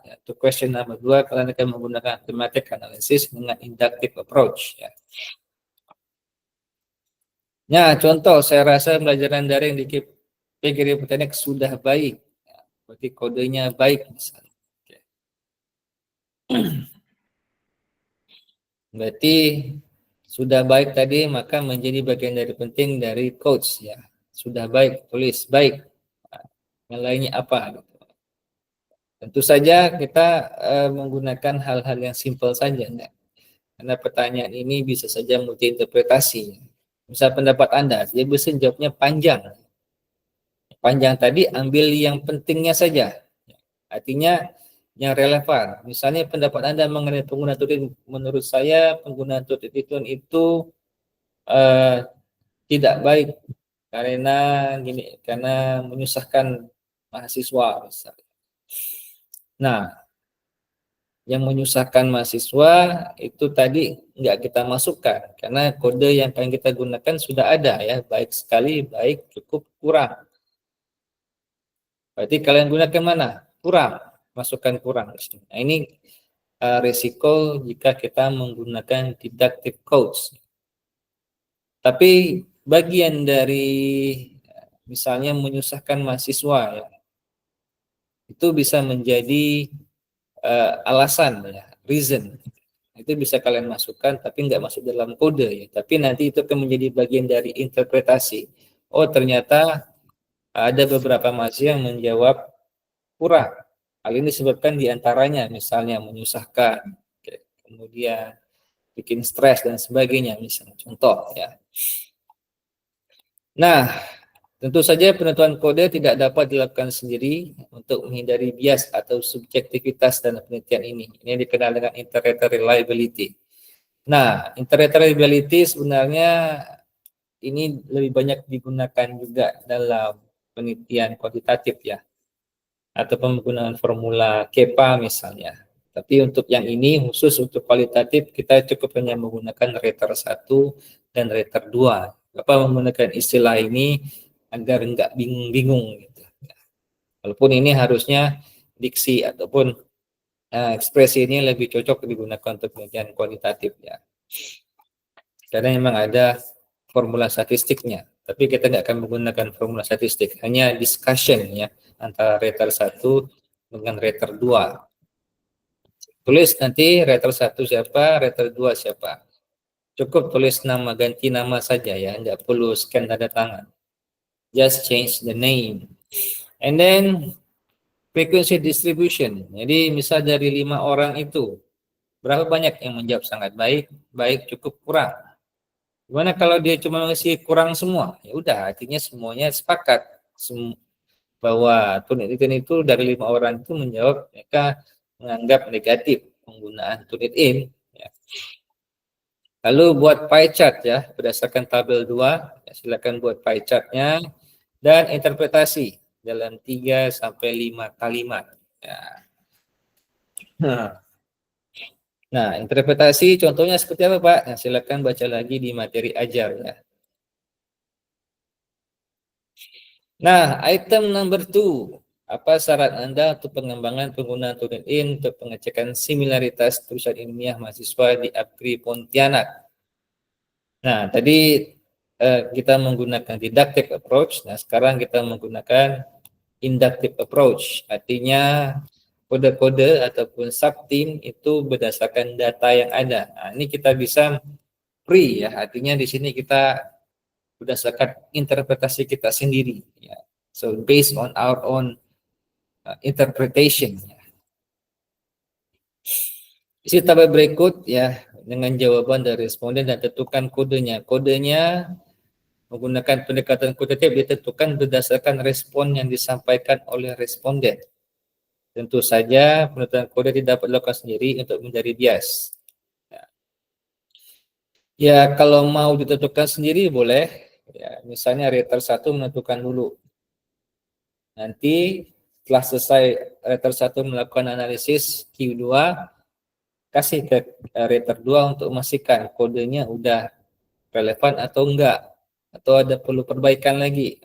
yaitu question number 2, kalian akan menggunakan thematic analysis dengan inductive approach. Ya. Nah, contoh, saya rasa pembelajaran daring di PGRI Politeknik sudah baik. Ya, berarti kodenya baik misalnya. Oke. Berarti sudah baik tadi, maka menjadi bagian dari penting dari coach. Ya. Sudah baik, tulis baik. Yang lainnya apa? Tentu saja kita menggunakan hal-hal yang simpel saja, enggak? Karena pertanyaan ini bisa saja multi interpretasi. Misal pendapat Anda, dia bisa jawabnya panjang. Panjang tadi ambil yang pentingnya saja. Artinya yang relevan. Misalnya pendapat Anda mengenai penggunaan turin, menurut saya penggunaan turin itu tidak baik karena menyusahkan mahasiswa misalnya. Nah, yang menyusahkan mahasiswa itu tadi nggak kita masukkan karena kode yang akan kita gunakan sudah ada ya, baik sekali, baik, cukup, kurang. Berarti kalian gunakan mana? Kurang, masukkan kurang. Nah, ini risiko jika kita menggunakan deductive codes. Tapi bagian dari misalnya menyusahkan mahasiswa ya, itu bisa menjadi alasan ya, reason. Itu bisa kalian masukkan tapi nggak masuk dalam kode ya. Tapi nanti itu akan menjadi bagian dari interpretasi. Oh, ternyata ada beberapa mahasiswa yang menjawab kurang. Hal ini disebabkan diantaranya misalnya menyusahkan, kemudian bikin stres dan sebagainya misalnya. Contoh ya. Nah, tentu saja penentuan kode tidak dapat dilakukan sendiri untuk menghindari bias atau subjektivitas dalam penelitian ini. Ini dikenal dengan iterator reliability. Nah, iterator reliability sebenarnya ini lebih banyak digunakan juga dalam penelitian kuantitatif ya, atau penggunaan formula KEPA misalnya. Tapi untuk yang ini khusus untuk kualitatif kita cukup hanya menggunakan rater 1 dan rater 2. Bapak menggunakan istilah ini agar enggak bingung-bingung gitu. Walaupun ini harusnya diksi ataupun ekspresi ini lebih cocok digunakan untuk penelitian kualitatif ya. Karena memang ada formula statistiknya. Tapi kita tidak akan menggunakan formula statistik, hanya discussion ya antara rater 1 dengan rater 2. Tulis nanti rater 1 siapa, rater 2 siapa. Cukup tulis nama, ganti nama saja ya, tidak perlu scan tanda tangan. Just change the name. And then frequency distribution. Jadi misal dari 5 orang itu, berapa banyak yang menjawab sangat baik, baik, cukup, kurang. Gimana kalau dia cuma ngasih kurang semua? Ya udah, artinya semuanya sepakat bahwa Turnitin itu dari 5 orang itu menjawab, mereka menganggap negatif penggunaan Turnitin. Ya. Lalu buat pie chart ya, berdasarkan tabel 2, ya, silakan buat pie chartnya dan interpretasi dalam 3 sampai 5 kalimat. Ya. Nah, interpretasi contohnya seperti apa, Pak? Nah, silakan baca lagi di materi ajar ya. Nah, item number 2. Apa syarat Anda untuk pengembangan penggunaan Turnitin untuk pengecekan similaritas tulisan ilmiah mahasiswa di APKRI Pontianak? Nah, tadi kita menggunakan deductive approach. Nah, sekarang kita menggunakan inductive approach, artinya kode-kode ataupun subtim itu berdasarkan data yang ada. Nah, ini kita bisa free ya, artinya di sini kita berdasarkan interpretasi kita sendiri ya. So based on our own interpretation. Isi tabel berikut ya dengan jawaban dari responden dan tentukan kodenya. Kodenya menggunakan pendekatan kuantitatif ditentukan berdasarkan respon yang disampaikan oleh responden. Tentu saja penentuan kode tidak dapat dilakukan sendiri untuk menjadi bias. Ya kalau mau ditentukan sendiri boleh. Ya, misalnya rater 1 menentukan dulu. Nanti setelah selesai rater 1 melakukan analisis Q2, kasih ke rater 2 untuk memastikan kodenya udah relevan atau enggak, atau ada perlu perbaikan lagi.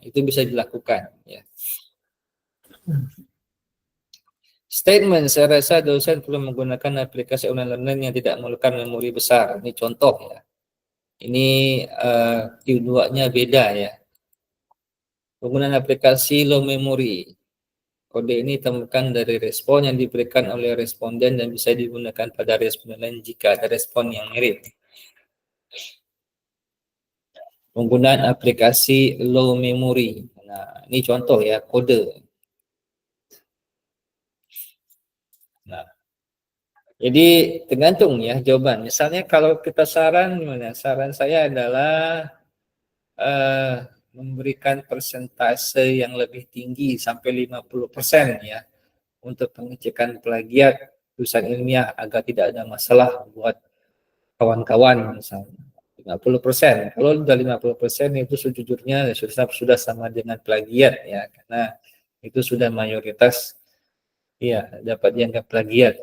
Itu bisa dilakukan ya. Statement, saya rasa dosen perlu menggunakan aplikasi online learning yang tidak memerlukan memori besar. Ini contoh ya. Ini Q2-nya beda ya. Penggunaan aplikasi low memory. Kode ini ditemukan dari respon yang diberikan oleh responden dan bisa digunakan pada responden lain jika ada respon yang mirip. Penggunaan aplikasi low memory. Nah, ini contoh ya, kode. Nah, jadi tergantung ya jawaban. Misalnya kalau kita saran, saran saya adalah memberikan persentase yang lebih tinggi sampai 50% ya untuk pengecekan plagiat tulisan ilmiah agar tidak ada masalah buat kawan-kawan misalnya. 50%. Kalau sudah 50% itu sejujurnya sudah sama dengan plagiat ya, karena itu sudah mayoritas ya dapat dianggap plagiat.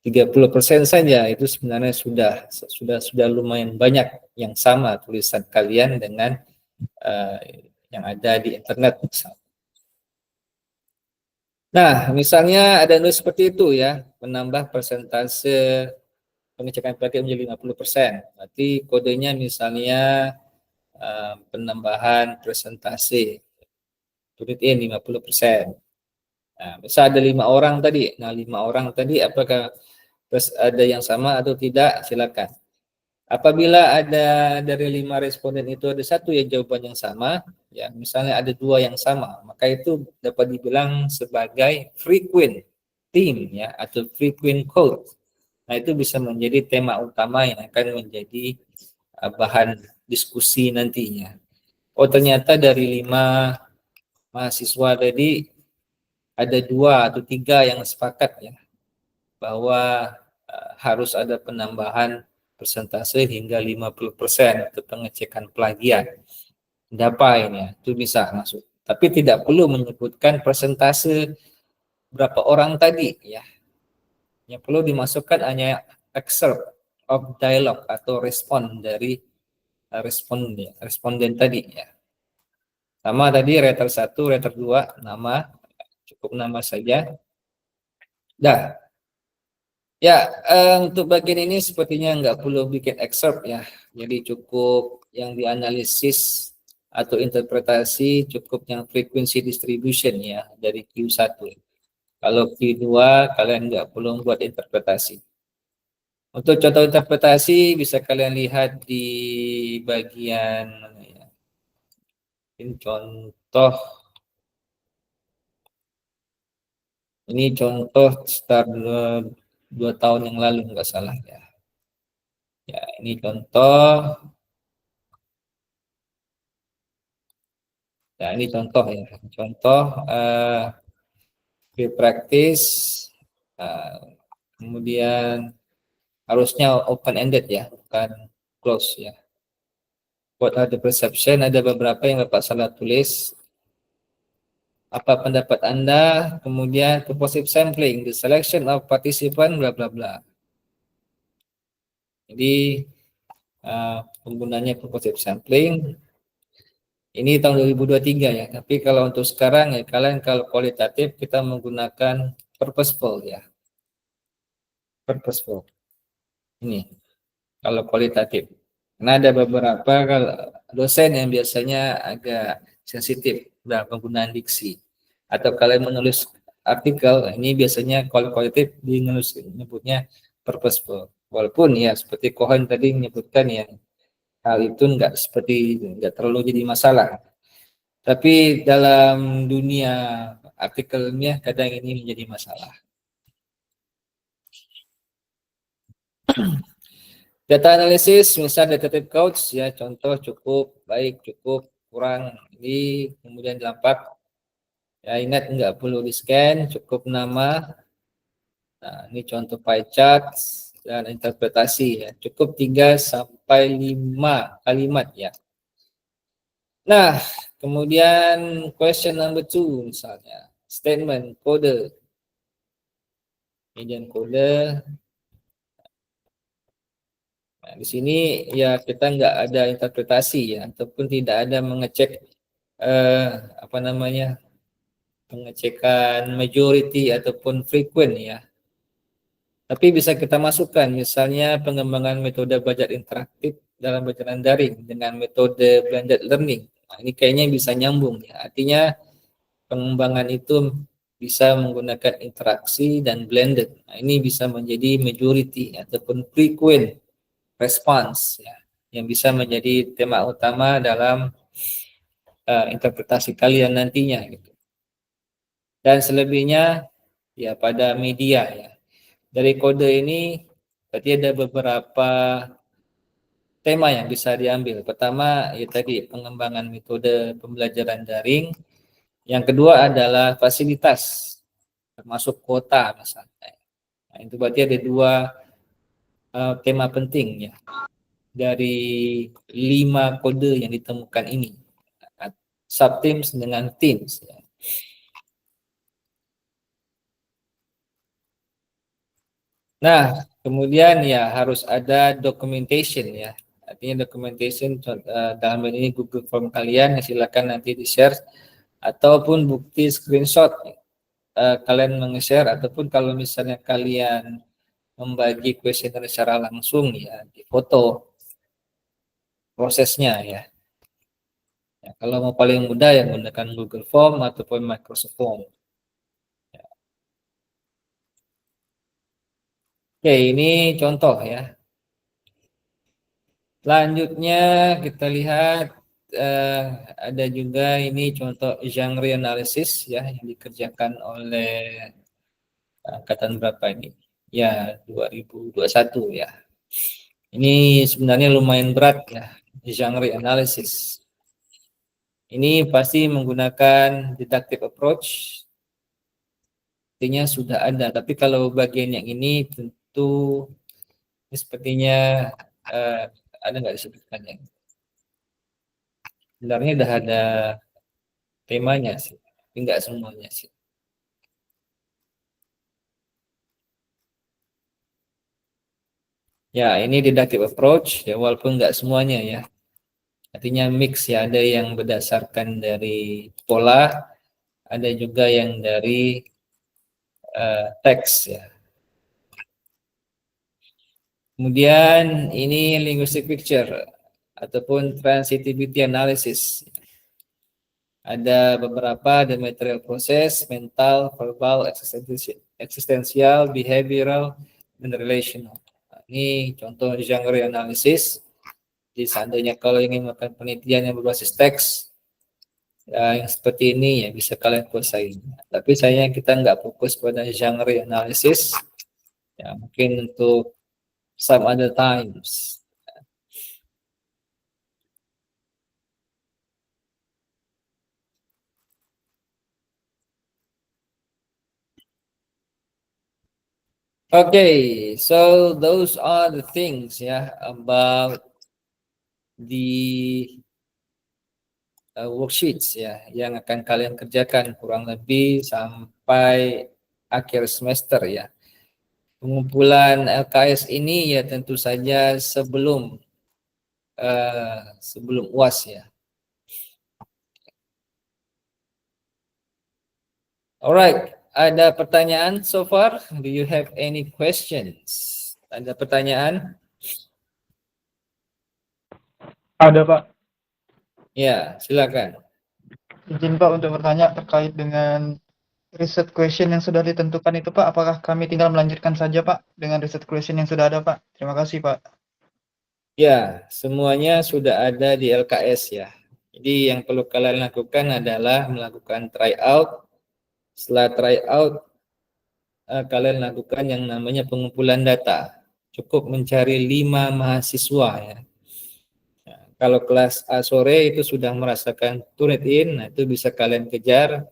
30% saja itu sebenarnya sudah lumayan banyak yang sama tulisan kalian dengan yang ada di internet misalnya. Nah, misalnya ada nulis seperti itu ya, menambah persentase pengecekan plagiat menjadi 50%. Berarti kodenya misalnya penambahan presentasi tulis in 50%. Nah, misal ada 5 orang tadi. Nah, 5 orang tadi apakah ada yang sama atau tidak? Silakan. Apabila ada dari 5 responden itu ada satu yang jawaban yang sama, ya misalnya ada 2 yang sama, maka itu dapat dibilang sebagai frequent theme ya atau frequent code. Nah, itu bisa menjadi tema utama yang akan menjadi bahan diskusi nantinya. Oh, ternyata dari 5 mahasiswa tadi ada 2 atau 3 yang sepakat ya bahwa harus ada penambahan persentase hingga 50% untuk pengecekan plagiat. Dapat ini ya, itu bisa masuk. Tapi tidak perlu menyebutkan persentase berapa orang tadi ya. Yang perlu dimasukkan hanya excerpt of dialogue atau respon dari responden tadi ya. Sama tadi rater 1, rater 2, nama, cukup nama saja. Dah. Ya, untuk bagian ini sepertinya nggak perlu bikin excerpt ya. Jadi cukup yang dianalisis atau interpretasi cukup yang frequency distribution ya dari Q1. Kalau Q2 kalian nggak perlu buat interpretasi. Untuk contoh interpretasi bisa kalian lihat di bagian mana ya. Ini contoh. Ini contoh start 2 tahun yang lalu nggak salah ya. Ya, ini contoh. Ya, ini contoh ya. Contoh free practice. Kemudian harusnya open ended ya, bukan close ya. What are the perception? Ada beberapa yang Bapak salah tulis. Apa pendapat Anda? Kemudian purposive sampling, the selection of participant, bla bla bla. Jadi penggunanya purposive sampling ini tahun 2023 ya. Tapi kalau untuk sekarang ya kalian kalau kualitatif kita menggunakan purposeful ya. Purposeful. Ini kalau kualitatif. Karena ada beberapa kalau dosen yang biasanya agak sensitif dalam penggunaan diksi. Atau kalian menulis artikel, ini biasanya kualitatif menyebutnya purposeful. Walaupun ya seperti Cohen tadi menyebutkan ya hal itu nggak terlalu jadi masalah. Tapi dalam dunia artikelnya kadang ini menjadi masalah. Data analisis, misal data type codes ya, contoh cukup, baik, cukup, kurang, ini kemudian dilengkap. Ya, ingat nggak perlu di scan, cukup nama. Nah, ini contoh pie chart dan interpretasi ya, cukup 3 sampai 5 kalimat ya. Nah, kemudian question number 2 misalnya, statement, kode. Kemudian kode. Nah, di sini ya kita nggak ada interpretasi ya, ataupun tidak ada mengecek eh, apa namanya, pengecekan majority ataupun frequent ya. Tapi bisa kita masukkan misalnya pengembangan metode belajar interaktif dalam pelajaran daring dengan metode blended learning. Nah, ini kayaknya bisa nyambung ya. Artinya pengembangan itu bisa menggunakan interaksi dan blended. Nah, ini bisa menjadi majority ataupun frequent response ya, yang bisa menjadi tema utama dalam interpretasi kalian nantinya gitu. Dan selebihnya ya pada media ya. Dari kode ini berarti ada beberapa tema yang bisa diambil. Pertama ya tadi pengembangan metode pembelajaran daring. Yang kedua adalah fasilitas termasuk kuota misalnya. Nah, itu berarti ada dua tema penting ya dari 5 kode yang ditemukan ini. Subteams dengan teams. Nah, kemudian ya harus ada documentation ya. Artinya documentation dalam ini Google Form kalian, silakan nanti di-share ataupun bukti screenshot kalian meng-share, ataupun kalau misalnya kalian membagi kuesioner secara langsung ya di foto prosesnya ya. Ya, kalau mau paling mudah ya menggunakan Google Form ataupun Microsoft Form. Ya. Oke, ini contoh ya. Selanjutnya kita lihat ada juga ini contoh genre analysis ya yang dikerjakan oleh angkatan berapa ini? Ya, 2021 ya. Ini sebenarnya lumayan berat ya, genre analysis. Ini pasti menggunakan deductive approach. Artinya sudah ada, tapi kalau bagian yang ini tentu ini sepertinya ada nggak disebutkannya. Sebenarnya sudah ada temanya sih, tapi nggak semuanya sih. Ya, ini deductive approach ya, walaupun nggak semuanya ya. Artinya mix ya, ada yang berdasarkan dari pola, ada juga yang dari teks ya. Kemudian ini linguistic picture ataupun transitivity analysis. Ada beberapa the material process, mental, verbal, existential, behavioral, dan relational. Nah, ini contoh genre analisis. Jadi seandainya kalau ingin melakukan penelitian yang berbasis teks, ya, yang seperti ini ya bisa kalian kuasai. Tapi sayang kita nggak fokus pada genre analisis. Ya, mungkin untuk some other times. Okay, so those are the things ya about the worksheets ya yang akan kalian kerjakan kurang lebih sampai akhir semester ya. Pengumpulan LKS ini ya tentu saja sebelum UAS ya. Alright, ada pertanyaan so far? Do you have any questions? Ada pertanyaan? Ada, Pak. Ya, silakan. Izin Pak untuk bertanya terkait dengan riset question yang sudah ditentukan itu Pak, apakah kami tinggal melanjutkan saja Pak dengan riset question yang sudah ada Pak? Terima kasih Pak. Ya, semuanya sudah ada di LKS ya. Jadi yang perlu kalian lakukan adalah melakukan tryout. Setelah tryout, kalian lakukan yang namanya pengumpulan data. Cukup mencari 5 mahasiswa ya. Kalau kelas A sore itu sudah merasakan tune in, nah itu bisa kalian kejar.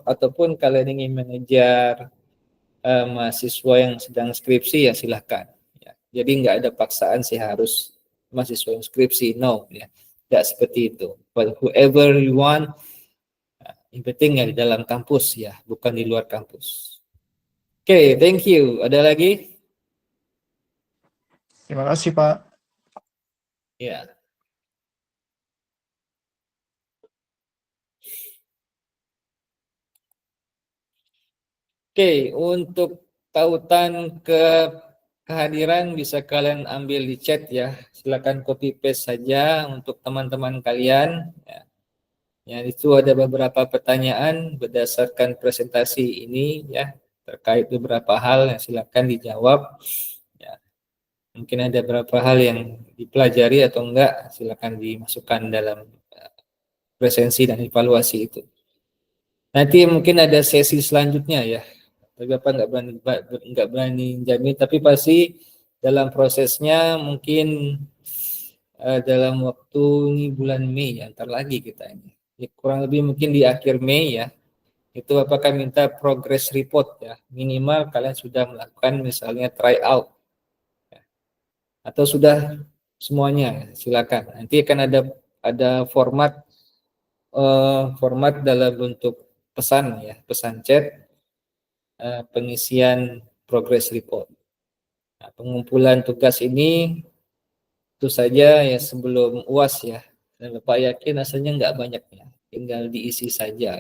Ataupun kalian ingin mengejar mahasiswa yang sedang skripsi ya silahkan. Ya. Jadi nggak ada paksaan sih harus mahasiswa yang skripsi, no ya. Tidak seperti itu. But whoever you want, yang penting ya di dalam kampus ya, bukan di luar kampus. Oke, thank you. Ada lagi? Terima kasih Pak. Ya. Oke, untuk tautan kehadiran bisa kalian ambil di chat ya. Silakan copy paste saja untuk teman-teman kalian. Ya. Ya, itu ada beberapa pertanyaan berdasarkan presentasi ini ya terkait beberapa hal yang silakan dijawab. Ya, mungkin ada beberapa hal yang dipelajari atau enggak silakan dimasukkan dalam presensi dan evaluasi itu. Nanti mungkin ada sesi selanjutnya ya. Tapi Bapak nggak berani jamin, tapi pasti dalam prosesnya mungkin dalam waktu ini bulan Mei ya, ntar lagi kita ini. Ya, kurang lebih mungkin di akhir Mei ya. Itu apakah minta progress report ya. Minimal kalian sudah melakukan misalnya tryout ya. Atau sudah semuanya, silakan. Nanti akan ada format dalam bentuk pesan ya, pesan chat, pengisian progress report. Nah, pengumpulan tugas ini itu saja ya sebelum UAS ya. Dan Bapak yakin hasilnya nggak banyak ya, tinggal diisi saja.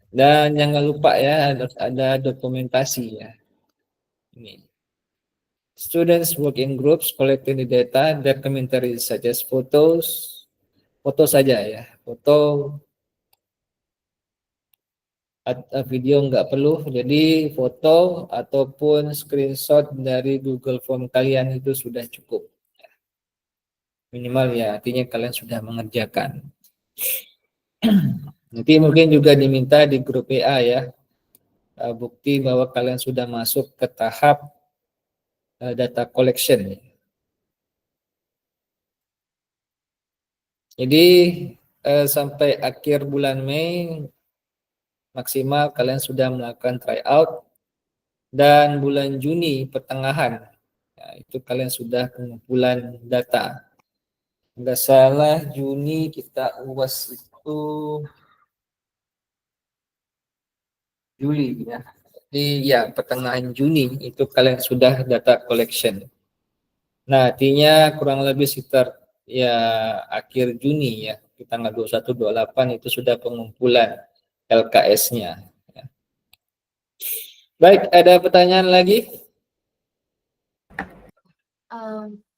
Dan jangan lupa ya ada dokumentasi ya. Ini. Students work in groups collecting the data, documentary such as foto saja ya, foto video nggak perlu, jadi foto ataupun screenshot dari Google Form kalian itu sudah cukup. Minimal ya, artinya kalian sudah mengerjakan. Nanti mungkin juga diminta di grup WA ya, bukti bahwa kalian sudah masuk ke tahap data collection. Jadi sampai akhir bulan Mei maksimal kalian sudah melakukan tryout dan bulan Juni pertengahan ya, itu kalian sudah pengumpulan data. Nggak salah Juni kita UAS itu Juli ya. Jadi ya pertengahan Juni itu kalian sudah data collection. Nah, artinya kurang lebih sekitar ya akhir Juni ya, kita tanggal 21 28 itu sudah pengumpulan LKS-nya. Baik, ada pertanyaan lagi?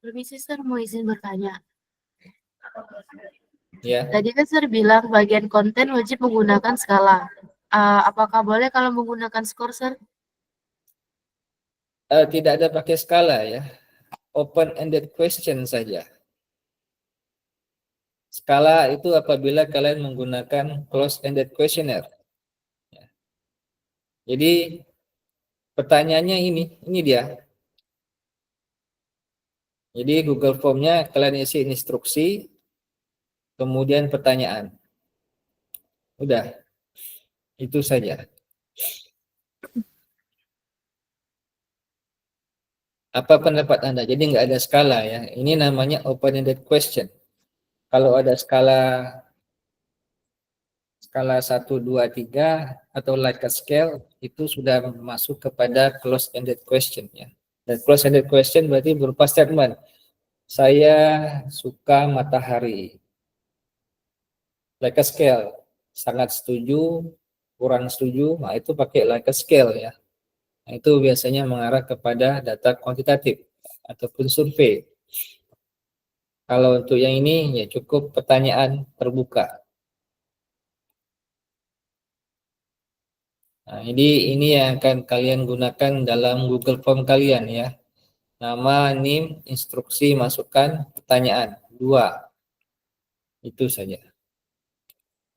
Permisi Sir, mau izin bertanya. Ya. Tadi kan Sir bilang bagian konten wajib menggunakan skala. Apakah boleh kalau menggunakan skor Sir? Tidak ada pakai skala ya. Open-ended question saja. Skala itu apabila kalian menggunakan close-ended questionnaire. Jadi pertanyaannya ini dia. Jadi Google Form-nya kalian isi instruksi, kemudian pertanyaan. Udah, itu saja. Apa pendapat Anda? Jadi nggak ada skala ya. Ini namanya open-ended question. Kalau ada skala 1, 2, 3 atau Likert scale itu sudah masuk kepada close-ended question ya. Dan close-ended question berarti berupa statement. Saya suka matahari. Likert scale sangat setuju, kurang setuju, nah itu pakai Likert scale ya. Nah, itu biasanya mengarah kepada data kuantitatif. ataupun survei. Kalau untuk yang ini ya cukup pertanyaan terbuka. Nah, ini yang akan kalian gunakan dalam Google Form kalian ya. Nama, NIM, instruksi, masukkan, pertanyaan. 2. Itu saja.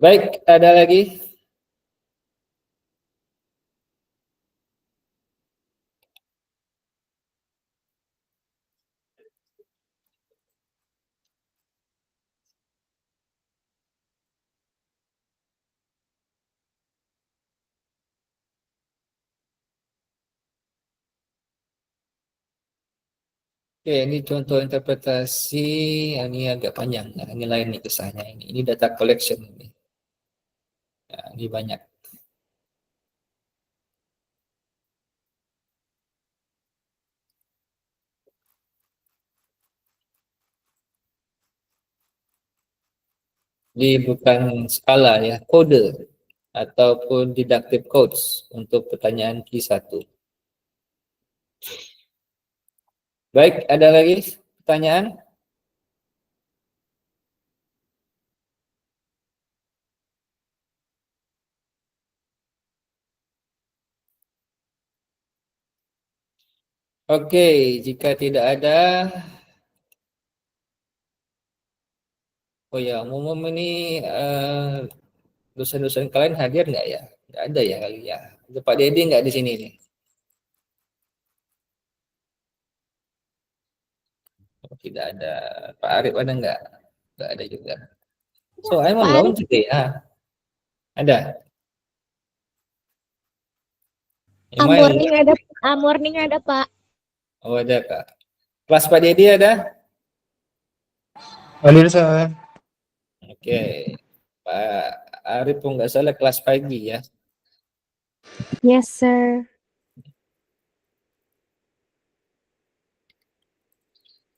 Baik, ada lagi? Oke, ini contoh interpretasi. Ini agak panjang. Ya. Ini lain nih kisahnya ini. Ini data collection ini. Ya, ini banyak. Ini bukan skala ya, kode ataupun deductive codes untuk pertanyaan Q1. Baik, ada lagi pertanyaan? Oke, jika tidak ada, oh ya, umum ini dosen-dosen kalian hadir nggak ya? Nggak ada ya kali ya. Ada Pak Dedi nggak di sini nih? Oh, tidak ada. Pak Arif ada nggak? Nggak ada juga. So I'm Pak alone Arif. today. Ada. Yang main Morning nggak? ada, morning ada Pak. Oh ada Kak. Kelas Pak Dedi ada? Hadir saya. Oke. Pak Arif pun nggak salah kelas pagi ya. Yes sir.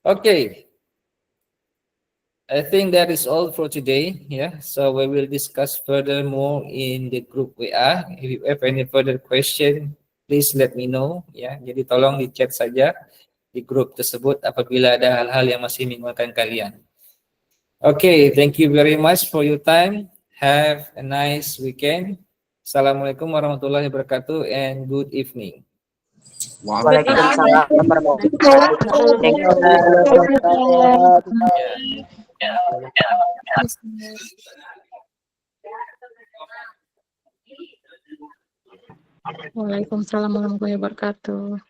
Okay. I think that is all for today. Yeah. So we will discuss further more in the group WA. If you have any further question, please let me know. Ya. Jadi tolong di chat saja di grup tersebut apabila ada hal-hal yang masih membingungkan kalian. Okay. Thank you very much for your time. Have a nice weekend. Assalamualaikum warahmatullahi wabarakatuh and good evening. Waalaikumsalam warahmatullahi wabarakatuh. Thank you, Waalaikumsalam warahmatullahi wabarakatuh.